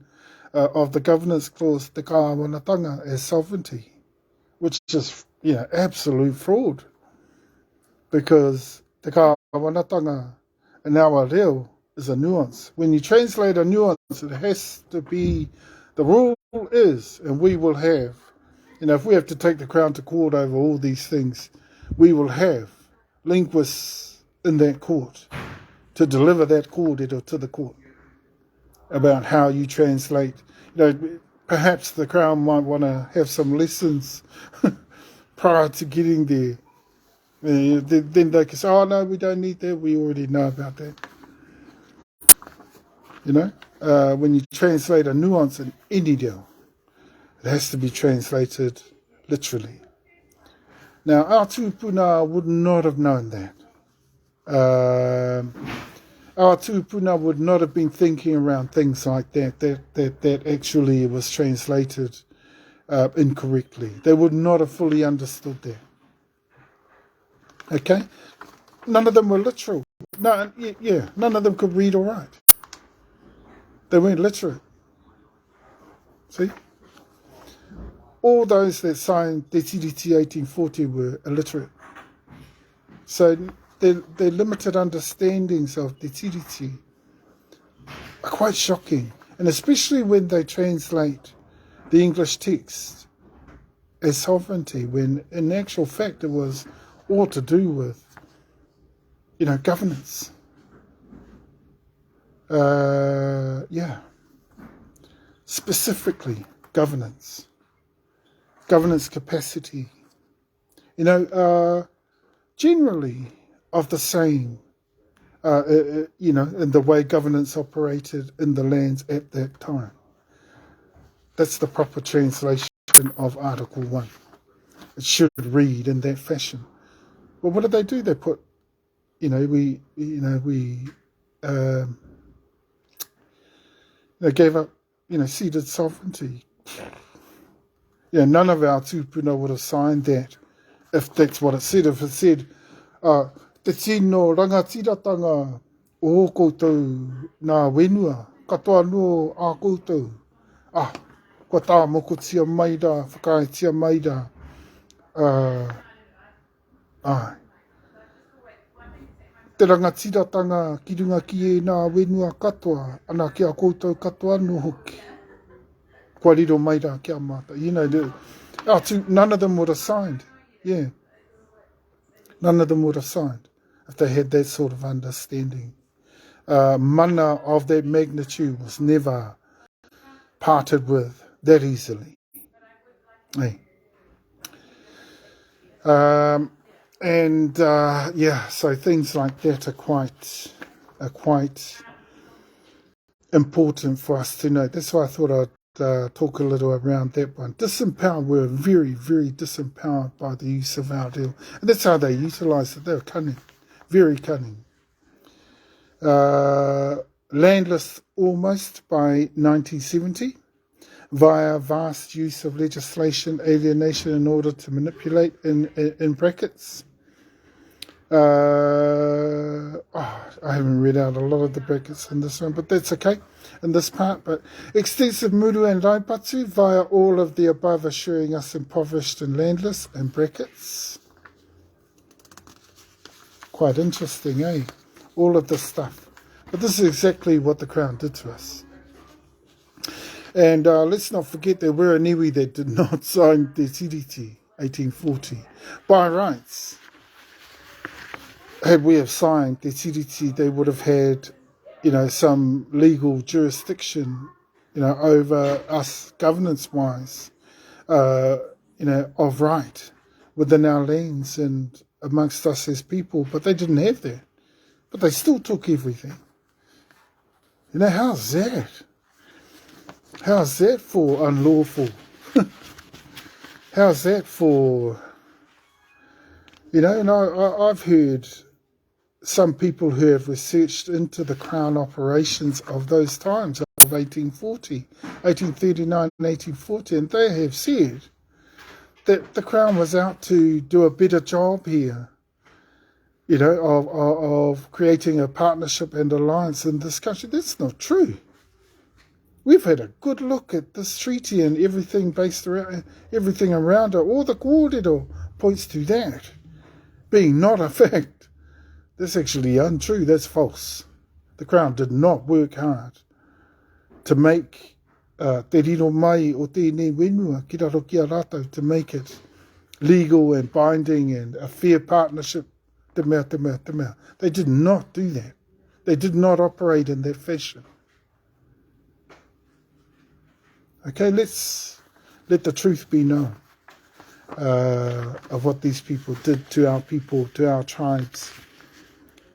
Speaker 1: of the governance clause, te kāwanatanga, as sovereignty, which is, absolute fraud. Because te kāwanatanga in our reo is a nuance. When you translate a nuance, it has to be, the rule is, and we will have, if we have to take the Crown to court over all these things, we will have linguists in that court to deliver that kōrero to the court about how you translate. Perhaps the Crown might want to have some lessons prior to getting there. Then they can say, oh no, we don't need that, we already know about that. When you translate a nuance in any deal, it has to be translated literally. Now, our tupuna would not have known that. Our tupuna would not have been thinking around things like that actually was translated incorrectly. They would not have fully understood that. Okay? None of them were literal. None of them could read or write. They weren't literate. See? All those that signed the TDT 1840 were illiterate. So their limited understandings of the TDT are quite shocking. And especially when they translate the English text as sovereignty, when in actual fact it was all to do with, governance. Specifically governance capacity, generally of the same, in the way governance operated in the lands at that time. That's the proper translation of Article 1. It should read in that fashion. Well, what did they do? They put, they gave up, ceded sovereignty. None of our tupuna would have signed that if that's what it said. If it said, te tino rangatiratanga o koutou nā wenua, katoa no a koutou. Kua tā moko tia maida, whakae tia maida. Te rangatiratanga ki runga ki e nā wenua katoa, ana ki a koutou katoa no hoki. Kua riro maida ki a mata. None of them would have signed. Yeah. None of them would have signed if they had that sort of understanding mana of that magnitude was never parted with that easily. Hey. So things like that are quite important for us to know. That's why I thought I'd talk a little around that one. Disempowered, we're very, very disempowered by the use of our deal. And that's how they utilised it. They were cunning, very cunning. Landless almost by 1970, via vast use of legislation, alienation in order to manipulate, in brackets. I haven't read out a lot of the brackets in this one, but that's okay in this part. But extensive muru and raipatu via all of the above, assuring us impoverished and landless, in brackets. Quite interesting, eh? All of this stuff. But this is exactly what the Crown did to us. And let's not forget there were an iwi that did not sign the tiriti, 1840. By rights, had we have signed the tiriti, they would have had, some legal jurisdiction, over us governance-wise, of right within our lands and amongst us as people. But they didn't have that. But they still took everything. How's that? How's that for unlawful? How's that for, I've heard some people who have researched into the Crown operations of those times, of 1839 and 1840, and they have said that the Crown was out to do a better job here, of creating a partnership and alliance in this country. That's not true. We've had a good look at this treaty and everything everything around it. All the kōrero points to that being not a fact. That's actually untrue. That's false. The Crown did not work hard to make te riro mai o tēnei wenua ki raro ki a rātou, to make it legal and binding and a fair partnership. Te mea. They did not do that. They did not operate in that fashion. Okay, let's let the truth be known of what these people did to our people, to our tribes,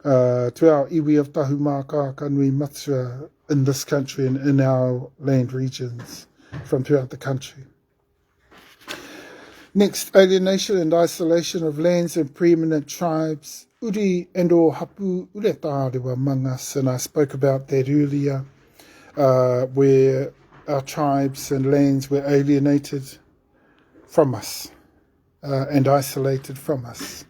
Speaker 1: to our iwi of Tahumaakaakanuiimatua in this country and in our land regions from throughout the country. Next, alienation and isolation of lands and preeminent tribes. Uri and o Hapu uretārewa mangas, and I spoke about that earlier, where our tribes and lands were alienated from us and isolated from us.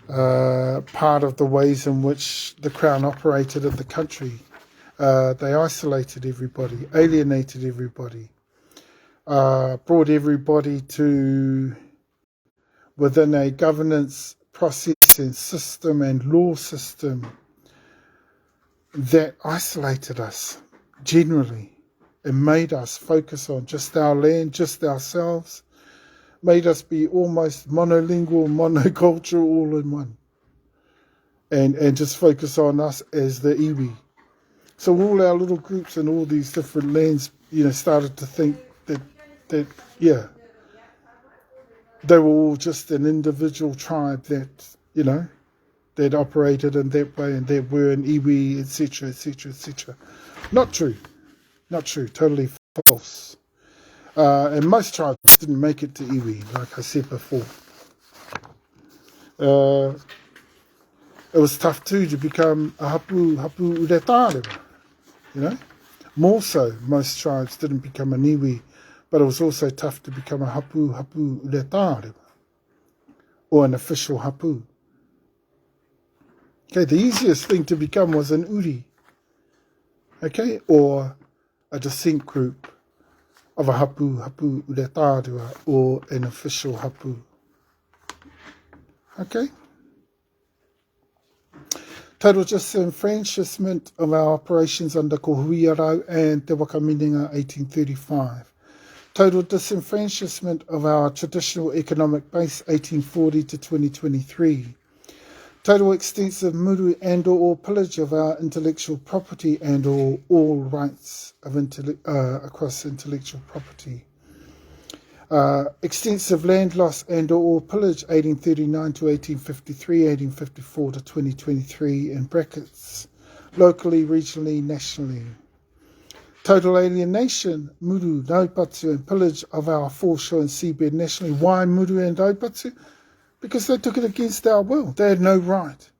Speaker 1: Part of the ways in which the Crown operated in the country, they isolated everybody, alienated everybody, brought everybody to within a governance process and system and law system that isolated us generally and made us focus on just our land, just ourselves, made us be almost monolingual, monocultural, all in one, and just focus on us as the iwi. So all our little groups and all these different lands, started to think that they were all just an individual tribe that, that operated in that way and that were an iwi, etc., etc., etc. Not true. Not true. Totally false. And most tribes didn't make it to iwi, like I said before. It was tough too to become a hapu uretārewa, More so, most tribes didn't become an iwi, but it was also tough to become a hapu uretārewa, or an official hapu. Okay, the easiest thing to become was an uri, okay, or a descent group of a hapu uretārewa, or an official hapu. Okay? Total disenfranchisement of our operations under Ko Huiarau and Te Wakaminenga 1835. Total disenfranchisement of our traditional economic base 1840 to 2023. Total extensive muru and or pillage of our intellectual property and or all rights of across intellectual property. Extensive land loss and or pillage 1839 to 1853, 1854 to 2023 in brackets, locally, regionally, nationally. Total alienation, muru, naupatu and pillage of our foreshore and seabed nationally. Why muru and naupatu? Because they took it against our will. They had no right.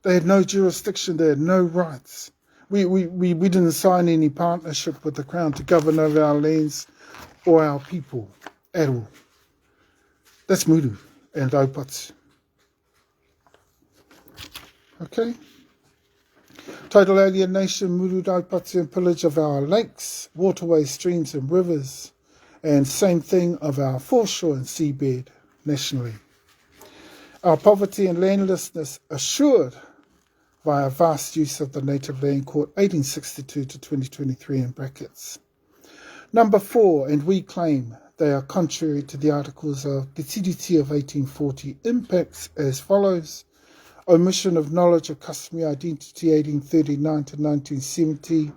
Speaker 1: They had no jurisdiction. They had no rights. We didn't sign any partnership with the Crown to govern over our lands or our people at all. That's muru and naupatu. Okay? Total alienation, muru, naupatu and pillage of our lakes, waterways, streams and rivers, and same thing of our foreshore and seabed nationally. Our poverty and landlessness assured via vast use of the Native Land Court 1862 to 2023 in brackets. Number 4, and we claim they are contrary to the articles of the TDT of 1840 impacts as follows. Omission of knowledge of customary identity 1839 to 1970,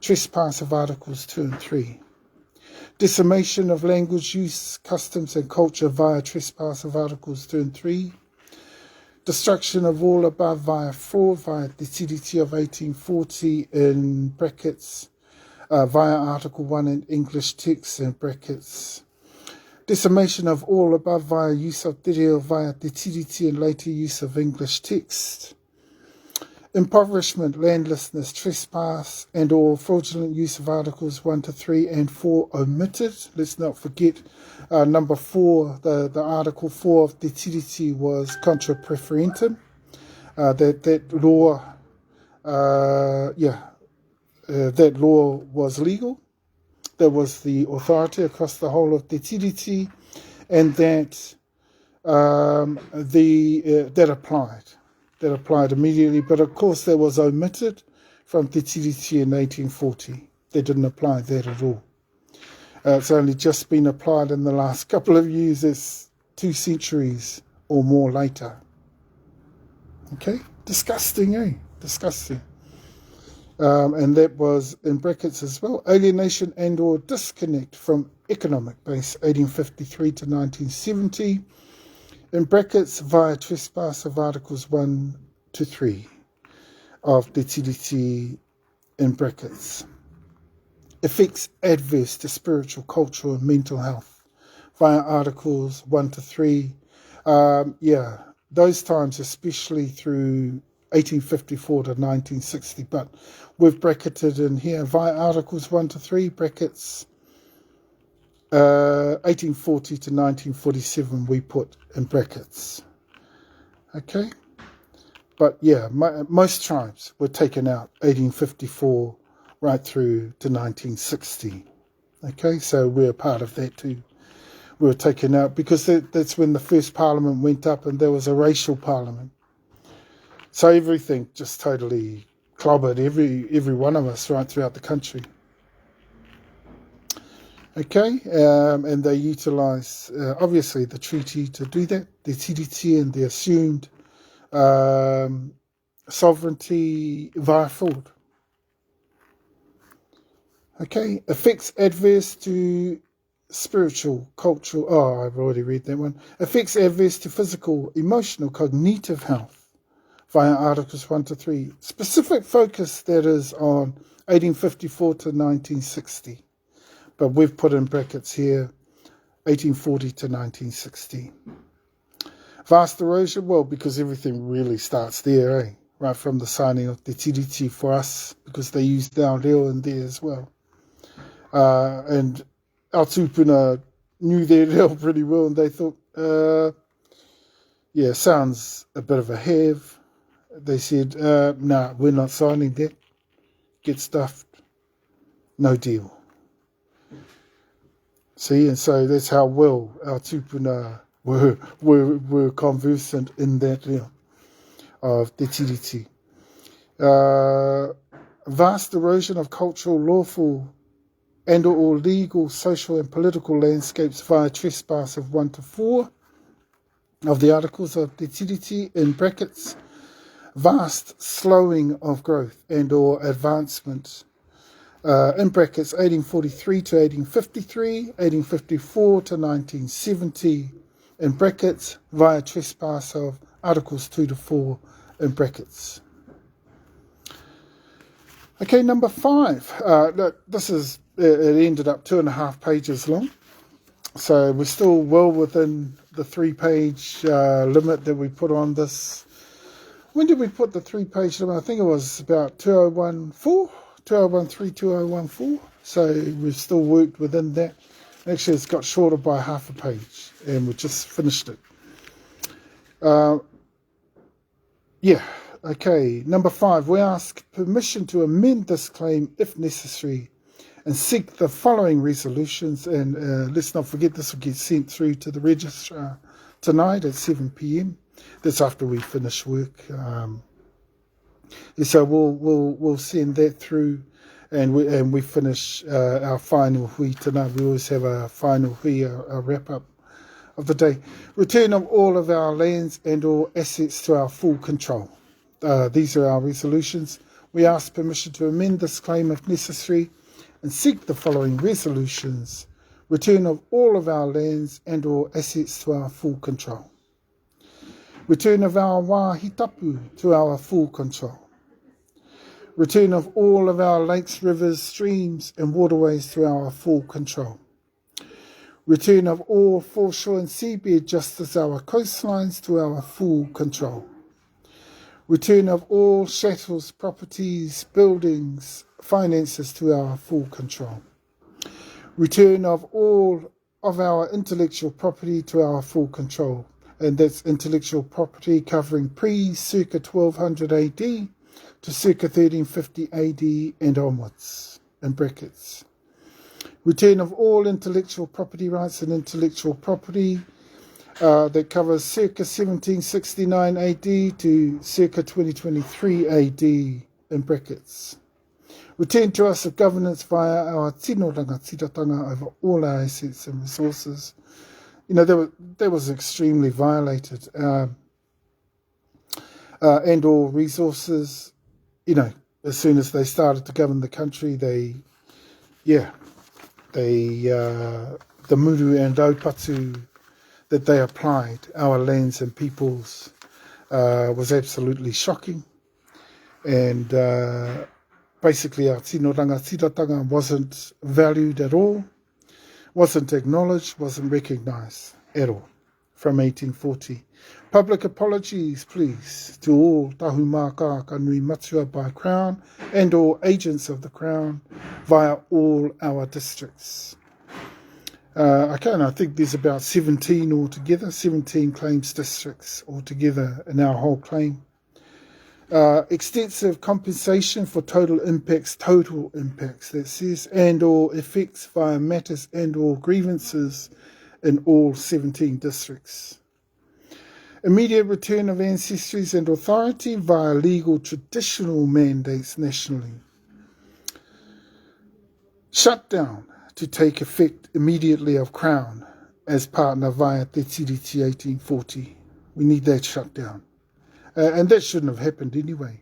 Speaker 1: trespass of Articles 2 and 3. Decimation of language, use, customs and culture via trespass of Articles 2 and 3. Destruction of all above via fraud via the TDT of 1840 in brackets, via Article 1 in English text in brackets. Decimation of all above via use of video via the TDT and later use of English text. Impoverishment, landlessness, trespass and or fraudulent use of Articles 1 to 3 and 4 omitted. Let's not forget number 4, the Article 4 of the TDT was contra preferentum. That law was legal. There was the authority across the whole of the TDT, and that that applied. That applied immediately, but of course that was omitted from the TDT in 1840. They didn't apply that at all. It's only just been applied in the last couple of years. It's 2 centuries or more later. Okay? Disgusting, eh? Disgusting. And that was in brackets as well. Alienation and or disconnect from economic base 1853 to 1970. In brackets via trespass of Articles 1 to 3 of the TDT in brackets. Effects adverse to spiritual, cultural and mental health via Articles 1 to 3. Those times especially through 1854 to 1960, but we've bracketed in here via Articles 1 to 3, brackets 1840 to 1947 we put in brackets. Okay? But yeah, most tribes were taken out 1854 right through to 1960. Okay, so we're part of that too. We were taken out because that's when the first parliament went up and there was a racial parliament. So everything just totally clobbered every one of us right throughout the country. Okay, and they utilised, obviously, the treaty to do that, the TDT, and the assumed sovereignty via fraud. Okay, effects adverse to spiritual, cultural, I've already read that one. Effects adverse to physical, emotional, cognitive health via Articles 1 to 3. Specific focus that is on 1854 to 1960. But we've put in brackets here 1840 to 1960. Vast erosion, well, because everything really starts there, eh? Right from the signing of the TDT for us, because they used our leo in there as well. And our tupuna knew their leo pretty well, and they thought, sounds a bit of a have. They said, nah, we're not signing that. Get stuffed. No deal. See, and so that's how well our tupuna were conversant in that realm of the TDT. Vast erosion of cultural, lawful, and or legal, social and political landscapes via trespass of 1 to 4. of the Articles of Te Tiriti, in brackets, vast slowing of growth and or advancement, in brackets 1843 to 1853, 1854 to 1970, in brackets, via trespass of Articles 2 to 4, in brackets. Okay, number 5. Look, it ended up 2.5 pages long. So we're still well within the 3-page limit that we put on this. When did we put the 3-page limit? I think it was about 2013, 2014. So we've still worked within that. Actually, it's got shorter by half a page, and we just finished it. Okay. Number 5, we ask permission to amend this claim if necessary and seek the following resolutions. And let's not forget, this will get sent through to the registrar tonight at 7 p.m. That's after we finish work. So we'll send that through, and we finish our final hui tonight. We always have a final hui, a wrap up of the day. Return of all of our lands and or assets to our full control. These are our resolutions. We ask permission to amend this claim if necessary and seek the following resolutions. Return of all of our lands and or assets to our full control. Return of our Whakatapu to our full control. Return of all of our lakes, rivers, streams and waterways to our full control. Return of all foreshore and seabed, just as our coastlines, to our full control. Return of all chattels, properties, buildings, finances to our full control. Return of all of our intellectual property to our full control. And that's intellectual property covering pre-circa 1200 AD to circa 1350 AD and onwards, in brackets. Return of all intellectual property rights and intellectual property that covers circa 1769 AD to circa 2023 AD, in brackets. Return to us of governance via our tino rangatiratanga over all our assets and resources. You know, that was extremely violated. And all resources, you know, as soon as they started to govern the country, the muru and aupatu that they applied, our lands and peoples, was absolutely shocking. And basically our tino rangatiratanga wasn't valued at all, wasn't acknowledged, wasn't recognised at all from 1840. Public apologies, please, to all Tahumaakaakanuiimatua by Crown and all agents of the Crown via all our districts. I think there's about 17 altogether, 17 claims districts altogether in our whole claim. Extensive compensation for total impacts, that says, and or effects via matters and or grievances in all 17 districts. Immediate return of ancestries and authority via legal traditional mandates nationally. Shutdown to take effect immediately of Crown as partner via Te Tiriti 1840. We need that shutdown. And that shouldn't have happened anyway.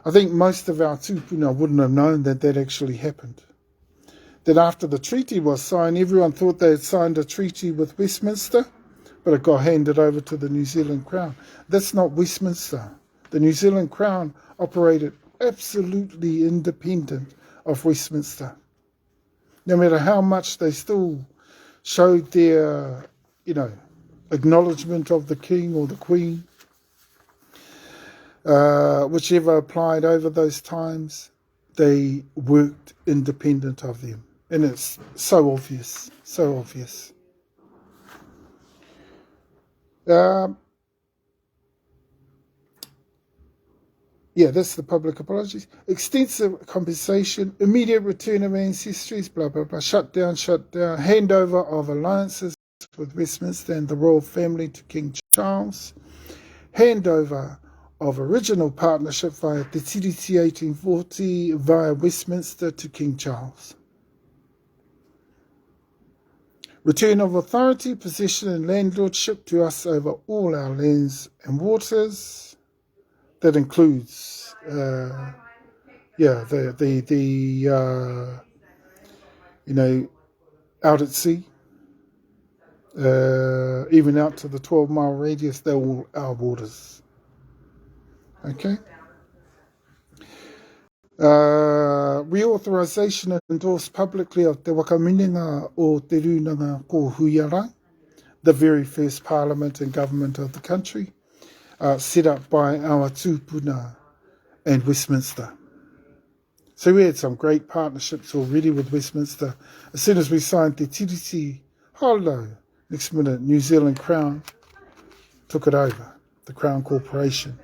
Speaker 1: I think most of our tupuna wouldn't have known that actually happened. That after the treaty was signed, everyone thought they had signed a treaty with Westminster, but it got handed over to the New Zealand Crown. That's not Westminster. The New Zealand Crown operated absolutely independent of Westminster. No matter how much they still showed their, acknowledgement of the King or the Queen, whichever applied over those times, they worked independent of them. And it's so obvious, so obvious. That's the public apologies. Extensive compensation, immediate return of ancestries, blah, blah, blah, shutdown, handover of alliances with Westminster and the royal family to King Charles, handover of original partnership via Te Tiriti 1840 via Westminster to King Charles. Return of authority, possession and landlordship to us over all our lands and waters. That includes, out at sea, even out to the 12-mile radius, they're all our waters. Okay? Reauthorization endorsed publicly of Te Wakaminenga o Te Runanga ko Huiara, the very first parliament and government of the country, set up by our Tupuna and Westminster. So we had some great partnerships already with Westminster. As soon as we signed the TeTaiHauauruAukatitai, next minute New Zealand Crown took it over, the Crown Corporation.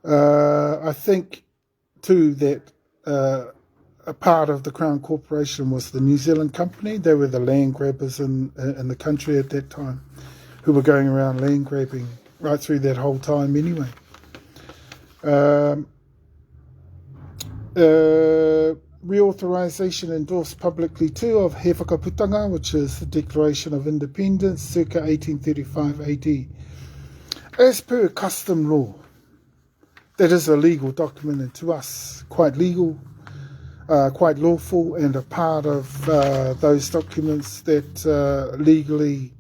Speaker 1: I think too that a part of the Crown Corporation was the New Zealand Company. They were the land grabbers in the country at that time, who were going around land grabbing right through that whole time anyway. Reauthorization endorsed publicly too of He Whakaputanga, which is the Declaration of Independence, circa 1835 AD. As per custom law, that is a legal document, and to us, quite legal, quite lawful, and a part of those documents that legally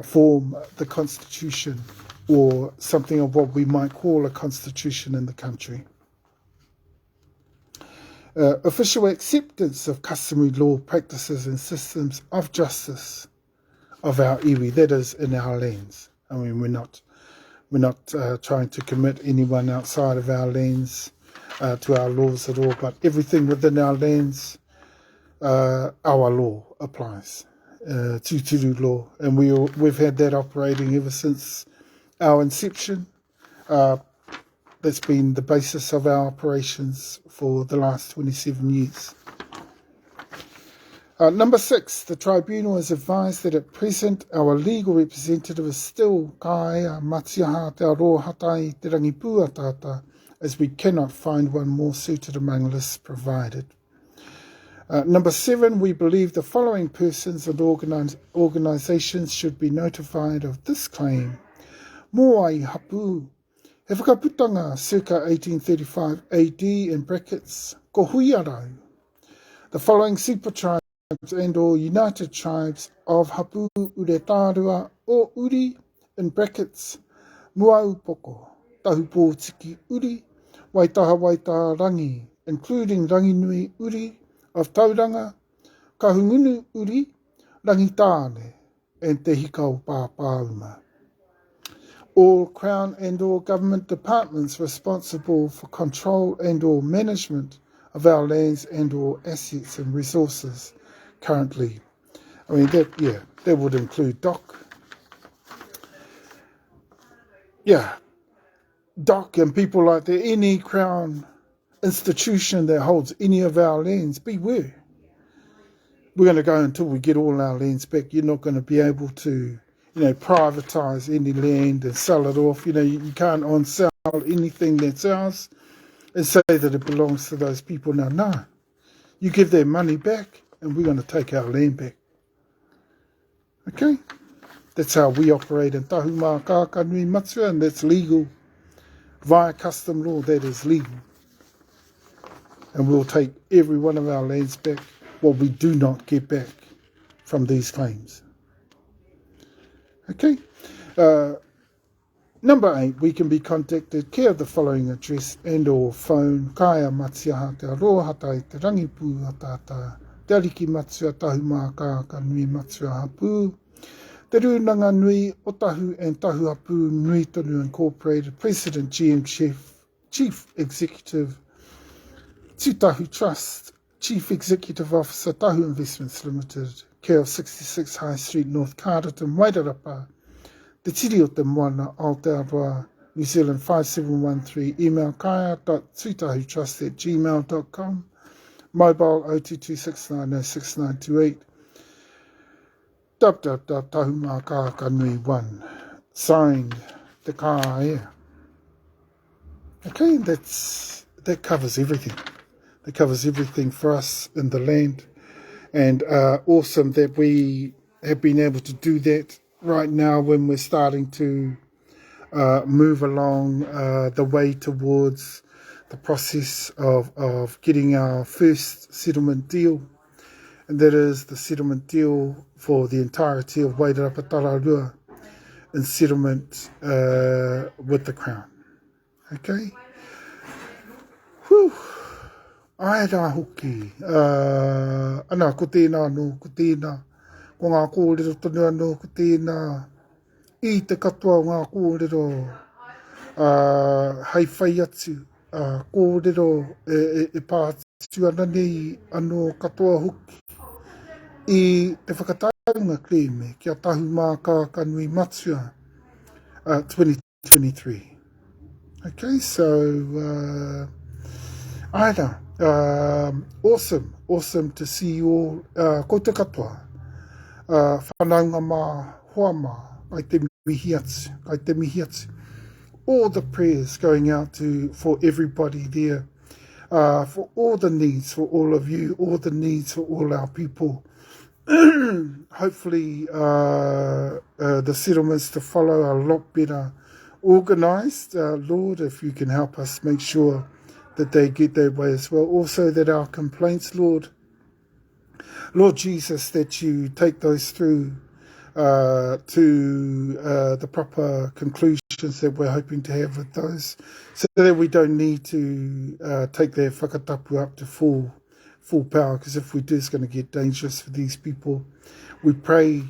Speaker 1: form the Constitution, or something of what we might call a constitution in the country. Official acceptance of customary law practices and systems of justice of our iwi, that is in our lands. I mean, we're not trying to commit anyone outside of our lands to our laws at all, but everything within our lands, our law applies, Tūturu law, and we've had that operating ever since our inception. That's been the basis of our operations for the last 27 years. Number 6, the tribunal has advised that at present our legal representative is still Kahungunu Matiaha Te Aroa Hatai Te Rangipua Tata, as we cannot find one more suited among lists provided. Number 7, we believe the following persons and organisations should be notified of this claim. Moai Hapu, He Whakaputanga, circa 1835 AD, in brackets, ko Huiarau. The following super tribes and or United Tribes of Hapu Uretarua o Uri, in brackets, Muaupoko, Tahupo Tiki Uri, Waitaha Rangi, including Ranginui Uri of Tauranga, Kahungunu Uri, Rangitaane, and Te Hikau Pāpauma. All Crown and or government departments responsible for control and or management of our lands and or assets and resources currently. I mean, that would include DOC. DOC and people like that, any Crown institution that holds any of our lands, beware. We're going to go until we get all our lands back. You're not going to be able to, privatise any land and sell it off. You can't on-sell anything that's ours and say that it belongs to those people. Now, no. You give their money back and we're going to take our land back. Okay? That's how we operate in Tahumaakaakanuiimatua, and that's legal. Via custom law, that is legal. And we'll take every one of our lands back, what we do not get back from these claims. Okay? Number 8, we can be contacted care of the following address and or phone. Kaya Matiaha Te Aroa Hatai Te Rangipua Tata, Te Ariki Matua Tahumaakaakanuiimatua Hapu, Te Runanga Nui o Tahu and Tahuapu Nui Tonu Incorporated, President GM Chief Executive, Tutahu Trust, Chief Executive Officer, Tahu Investments Limited, care of 66 High Street, North Carterton, Wairarapa, Te Tiri o Te Moana, Aotearoa, New Zealand 5713, email kaya.tutahutrust@gmail.com, mobile 0226906928, Tahumaakaakanuiimatua, signed the Kaya. Okay, that covers everything. That covers everything for us in the land And awesome that we have been able to do that right now when we're starting to move along the way towards the process of getting our first settlement deal. And that is the settlement deal for the entirety of Whakatapu in settlement with the Crown. Okay? Whew. Ai rā hoki. Ana, ko tēnā no, ko tēnā. Ko ngā kōrero tonu anō, ko tēnā. I te katoa ngā kōrero hei whai atu. Kōrero e pātu ana nei anō katoa hoki. I te WhakataungaKereeme kia Tahumaakaakanuiimatua 2023. Okay, so aira, awesome to see you all. Ko te katoa, whanaunga mā hoama, kai te mihi atu. All the prayers going out for everybody there, for all the needs for all of you, all the needs for all our people. Hopefully the settlements to follow are a lot better organised. Lord, if you can help us make sure that they get their way as well. Also that our complaints, Lord Jesus, that you take those through to the proper conclusions that we're hoping to have with those, so that we don't need to take their whakatapu up to full power, because if we do, it's going to get dangerous for these people. We pray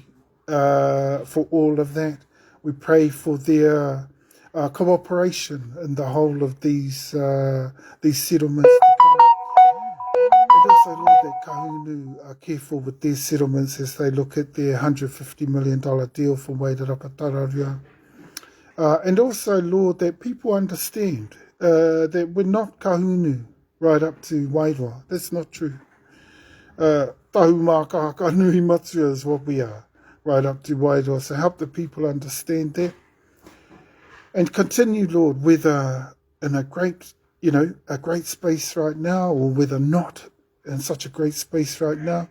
Speaker 1: for all of that. We pray for their cooperation in the whole of these settlements. And also, Lord, that Kahungunu are careful with their settlements as they look at their $150 million deal for Waitarapa. And also, Lord, that people understand that we're not Kahungunu right up to Wairoa. That's not true. Tahumaakaakanuiimatua is what we are, right up to Wairoa. So help the people understand that. And continue, Lord, whether in a great space right now, or whether not in such a great space right now,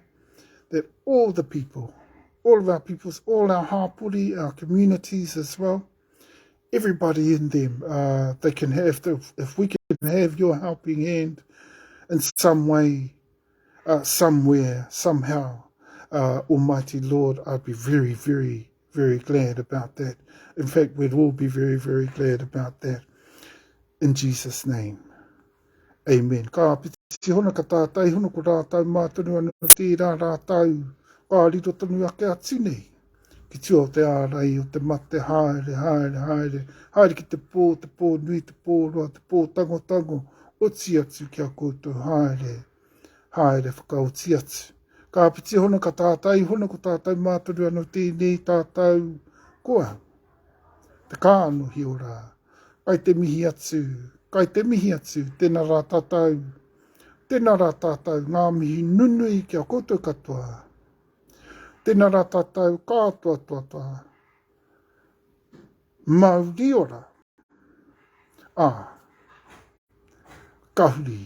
Speaker 1: that all the people, all of our peoples, all our hapuri, our communities as well, everybody in them, they can have, if we can have your helping hand in some way, somewhere, somehow, Almighty Lord, I'd be very, very, very glad about that. In fact, we'd all be very, very glad about that. In Jesus' name. Amen. Ka piti hona ka tātai, hona ko rātau mātunu anu tērā rātau, ka riro tonu ake atu nei. Ki tua o te ārai, o te mate, haere ki te pō nui, te pō roa, te pō tango, oti atu kia koutou, haere whakaoti atu. Ka piti hona ka tātai, hona ko tātai mātunu anu tēnei tātau koa. Te kānohi o rā, kai te mihi atu, tēnā rā tātau, ngā mihi nunui kia koutou katoa. Tēnā rā tātau, kātoa, mauri ora. Kahuri.